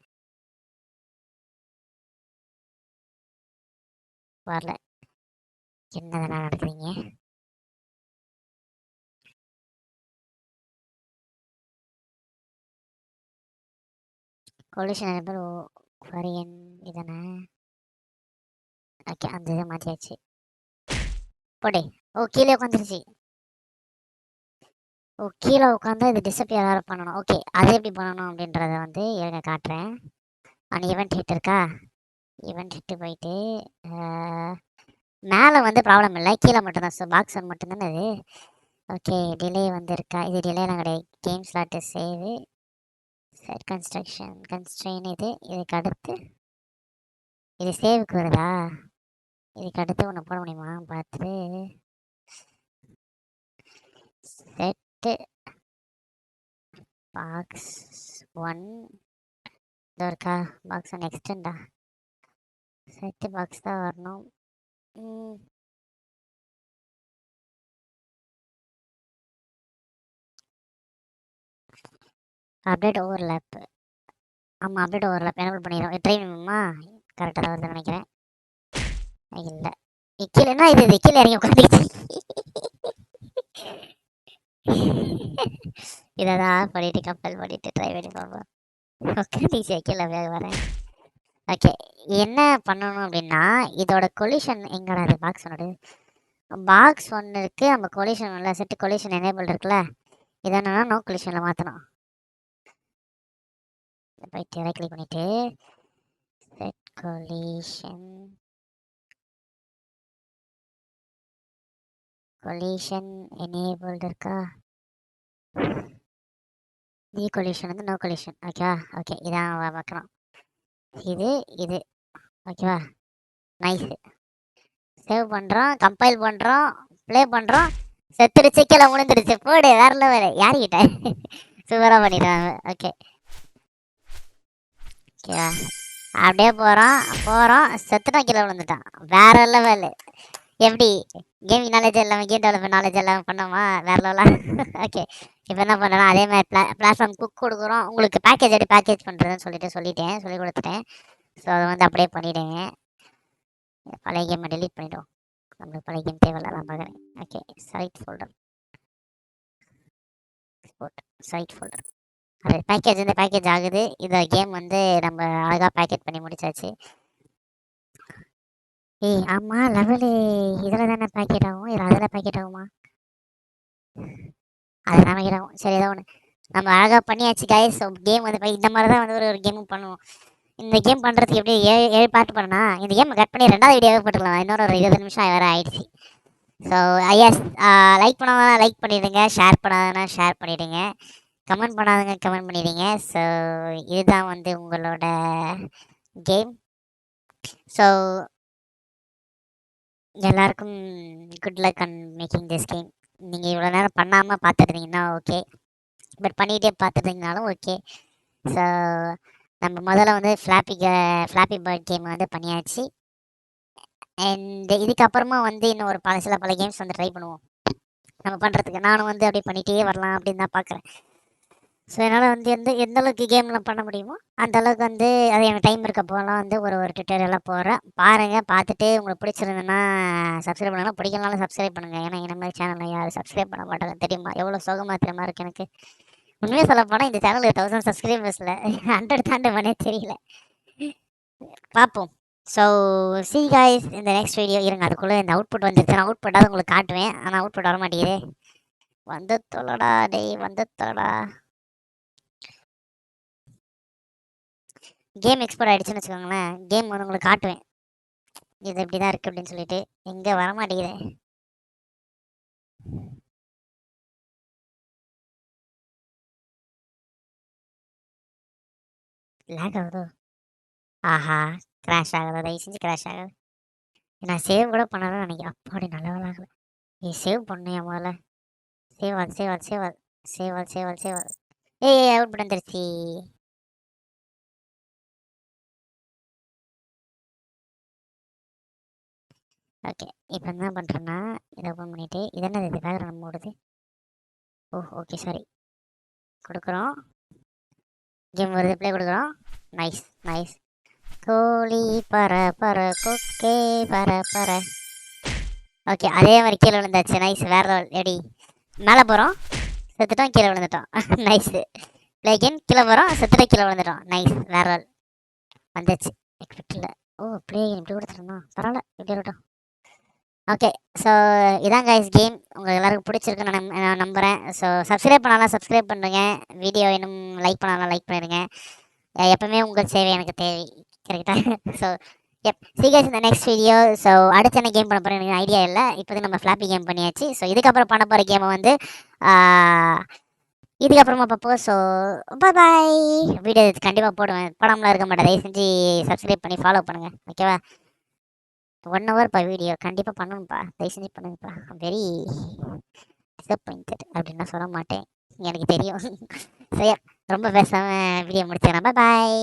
வரல. என்னதெல்லாம் நடக்குதுங்க? கொலிஷன் பேர் ஃபரியன் இதானே? ஓகே, அந்த இதை மாற்றியாச்சு. போடே. கீழே உட்காந்துருச்சு. கீழே உட்காந்தா இது டிஸப்பியர் வேறு பண்ணணும். ஓகே, அதை எப்படி பண்ணணும் அப்படின்றத வந்து இருங்க காட்டுறேன். ஈவெண்ட் ஹிட் இருக்கா? ஈவெண்ட் ஹிட்டு போயிட்டு மேலே வந்து ப்ராப்ளம் இல்லை, கீழே மட்டும்தான். ஸோ பாக்ஸ் ஒன் மட்டும்தானே இது. ஓகே, டிலே வந்து இருக்கா? இது டிலேலாம் கிடையாது. கேம் ஸ்லாட்டு சேவு, செட் கன்ஸ்ட்ரெயின் இதுக்கு அடுத்து இது சேவுக்கு வருதா? இதுக்கு அடுத்து ஒன்று போட முடியுமா பார்த்துட்டு? செட்டு பாக்ஸ் ஒன் இதோ இருக்கா? பாக்ஸ் ஒன் எக்ஸ்டெண்டா? செட்டு பாக்ஸ் தான் வரணும். Update overlap. ஆமாம், அப்டேட் ஓவர்லேப் எனபிள் பண்ணிடுறோம். ட்ரை பண்ணுமா? கரெக்டாக தான் வருதுன்னு நினைக்கிறேன். இல்லை, கீழே என்ன இது கீழே இறங்கி உட்காந்துச்சு. இதை தான் பண்ணிட்டு கம்பல் பண்ணிட்டு ட்ரை பண்ணி பார்ப்போம். உட்காந்துச்சு கீழே வேக வரேன். ஓகே, என்ன பண்ணணும் அப்படின்னா, இதோட கொலிஷன் எங்கடா? அது பாக்ஸ் ஒன்று, பாக்ஸ் ஒன்று இருக்குது. நம்ம கொலிஷன் இல்லை, செட்டு கொலிஷன் எனேபிள் இருக்குல்ல, இதை என்னன்னா நோ கொலிஷனில் மாற்றணும். போயிட்டு ரைட் கிளிக் பண்ணிவிட்டு செட் கொலிஷன் எனேபிள்டு இருக்கா? தி கொலிஷன் வந்து நோ கொலிஷன். ஓகேவா? ஓகே, இதான் வைக்கணும். இது ஓகேவா? நைஸு. சேவ் பண்ணுறோம், கம்பைல் பண்ணுறோம், ப்ளே பண்ணுறோம். செத்துடுச்சு, கீழே விழுந்துடுச்சு. போடு, வேற லெவல். யாருக்கிட்ட சூப்பராக பண்ணிடுறாங்க. ஓகே ஓகேவா? அப்படியே போகிறோம் செத்துட்டோம், கீழே விழுந்துட்டான். வேற லெவல். எப்படி கேமிங் நாலேஜ் எல்லாமே, கேம் டெவலப்மெண்ட் நாலேஜ் எல்லாம் பண்ணோமா? வேற லெவலாக. ஓகே, இப்போ என்ன பண்ணலாம்? அதே மாதிரி பிளாட்ஃபார்ம் குக் கொடுக்குறோம். உங்களுக்கு பேக்கேஜ் எப்படி பேக்கேஜ் பண்ணுறதுன்னு சொல்லி கொடுத்துட்டேன். ஸோ அதை வந்து அப்படியே பண்ணிவிடுங்க. பழைய கேமை டெலீட் பண்ணிவிடுவோம். நம்மளுக்கு பழைய கேம் தேவையில்ல, நான் பார்க்குறேன். ஓகே, சைட் ஃபோல்டர் அது பேக்கேஜ் வந்து பேக்கேஜ் ஆகுது. இந்த கேம் வந்து நம்ம அழகாக பேக்கேஜ் பண்ணி முடிச்சாச்சு. ஆமாம், லெவலு இதில் தானே பேக்கெட் ஆகும். இதில் அதில் பேக்கெட் ஆகுமா? அதில் தான் பேக்கெட் ஆகும். சரி, ஏதோ ஒன்று நம்ம அழகாக பண்ணியாச்சு கைஸ். ஸோ கேம் வந்து இந்த மாதிரி தான் வந்து ஒரு கேமும் பண்ணுவோம். இந்த கேம் பண்ணுறதுக்கு எப்படி 7 பார்ட் பண்ணா, இந்த கேம் கட் பண்ணி 2வது வீடியோவே போட்டுக்கலாம். இன்னொரு ஒரு 20 நிமிஷம் வேறு ஆயிடுச்சு. ஸோ ஐஎஸ் லைக் பண்ணாதான் லைக் பண்ணிவிடுங்க, ஷேர் பண்ணாதானா ஷேர் பண்ணிவிடுங்க. கமெண்ட் பண்ணாதவங்க கமெண்ட் பண்ணிடுங்க. ஸோ இதுதான் வந்து உங்களோட கேம். ஸோ எல்லாருக்கும் good luck and making this game. நீங்கள் இவ்வளோ நேரம் பண்ணாமல் பார்த்துருந்தீங்கன்னா ஓகே, பட் பண்ணிகிட்டே பார்த்துருந்தீங்கனாலும் ஓகே. ஸோ நம்ம முதல்ல வந்து ஃப்ளாப்பி பேர்ட் கேம் வந்து பண்ணியாச்சு. அண்ட் இதுக்கப்புறமா வந்து இன்னும் ஒரு சில பல கேம்ஸ் வந்து ட்ரை பண்ணுவோம் நம்ம பண்ணுறதுக்கு. நானும் வந்து அப்படியே பண்ணிகிட்டே வரலாம் அப்படின்னு தான் பார்க்குறேன். ஸோ என்னால் வந்து எந்த அளவுக்கு கேம்லாம் பண்ண முடியுமோ அந்த அளவுக்கு வந்து அது எனக்கு டைம் இருக்கப்போலாம் வந்து ஒரு டுட்டோரியலாக போடுறேன். பாருங்கள், பார்த்துட்டு உங்களுக்கு பிடிச்சிருந்ததுன்னா சப்ஸ்கிரைப் பண்ணுங்கள், பிடிக்கலனாலும் சப்ஸ்கிரைப் பண்ணுங்கள். ஏன்னா என்ன மாதிரி சேனலில் யாரும் சப்ஸ்கிரைப் பண்ண மாட்டாங்க தெரியுமா? எவ்வளோ சோகமாக தெரியுமா இருக்குது எனக்கு. உண்மையாக சொல்ல போனால் இந்த சேனலுக்கு 1000 சப்ஸ்கிரைபர்ஸில் 100 தாண்டவனே தெரியல. பார்ப்போம். So see you guys in the next video. இருங்க, அதுக்குள்ளே இந்த அவுட்புட் வந்துருச்சு. நான் அவுட்புட்டாவது உங்களுக்கு காட்டுவேன், ஆனால் அவுட்புட் வர மாட்டேங்குது. வந்து தொலைடா டேய், வந்து தொலைடா. கேம் எக்ஸ்போர்ட் ஆகிடுச்சுன்னு வச்சுக்கோங்களேன். கேம் வந்து உங்களுக்கு காட்டுவேன் இது இப்படி தான் இருக்குது அப்படின்னு சொல்லிட்டு. எங்கே வர மாட்டேங்குது. லேக் ஆகுதோ? ஆஹா, கிராஷ் ஆகுது. தயவு செஞ்சு கிராஷ் ஆகுது. நான் சேவ் கூட பண்ணாலும் நினைக்கிறேன். அப்படி நல்ல வேலை ஆகலை. நீ சேவ் பண்ணியா முதல்ல? சேவ் ஆகுது, சேவ் ஆகுது, சேவ் ஆகுது, சேவ் ஆகுது, சேவ் ஆகுது, சேவ் ஆகுது. ஏய், அவுட்புட் வந்துருச்சு. ஓகே, இப்போ என்ன பண்ணுறேன்னா இதை ஓப்பன் பண்ணிவிட்டு இது என்னது, இது பேக்ரவுண்ட் ஓடுது. ஓ ஓகே, சாரி. கொடுக்குறோம், கேம் வருது, ப்ளே கொடுக்குறோம். Nice nice. கோழி பற பற கொக்கே பற பற. ஓகே, அதே மாதிரி கீழே விழுந்தாச்சு. நைஸ், வேற லெவல். எப்படி மேலே போகிறோம், செத்துட்டோம், கீழே விழுந்துட்டோம். நைஸு. ப்ளே கேம், கீழே போகிறோம், செத்துட்டோம், கீழே விழுந்துட்டோம். நைஸ், வேற லெவல். வந்துச்சு எக்ஸ்பெக்டில். ஓ, ப்ளே கேம் இப்படி கொடுத்துருந்தோம், பரவாயில்ல, இப்படி இருக்கட்டும். ஓகே, ஸோ இதான் கைஸ் கேம். உங்கள் எல்லாருக்கும் பிடிச்சிருக்குன்னு நான் நம்புகிறேன். ஸோ சப்ஸ்கிரைப் பண்ணாலும் சப்ஸ்கிரைப் பண்ணுங்க, வீடியோ இன்னும் லைக் பண்ணாலும் லைக் பண்ணிடுங்க. எப்பவுமே உங்கள் சேவை எனக்கு தேவை, கரெக்டாக? So see guys in the next video. So அடுத்து என்ன கேம் பண்ண போகிறேன் எனக்கு ஐடியா இல்லை. இப்போதைக்கு நம்ம ஃப்ளாப்பி கேம் பண்ணியாச்சு. ஸோ இதுக்கப்புறம் பண்ண போகிற கேமை வந்து இதுக்கப்புறமா பார்ப்போம். So bye. வீடியோ கண்டிப்பாக போடுவேன், படம்லாம் இருக்க மாட்டேன். தயவு செஞ்சு சப்ஸ்கிரைப் பண்ணி ஃபாலோ பண்ணுங்கள், ஓகேவா? 1 hour வீடியோ கண்டிப்பாக பண்ணணும்ப்பா, தயவு செஞ்சு பண்ணுங்கப்பா. வெரி டிசப்பாயிண்டட் அப்படின்னா சொல்ல மாட்டேன், எனக்கு தெரியும். சரி, ரொம்ப பேசாமல் வீடியோ முடிச்சிடறேன். பாய்.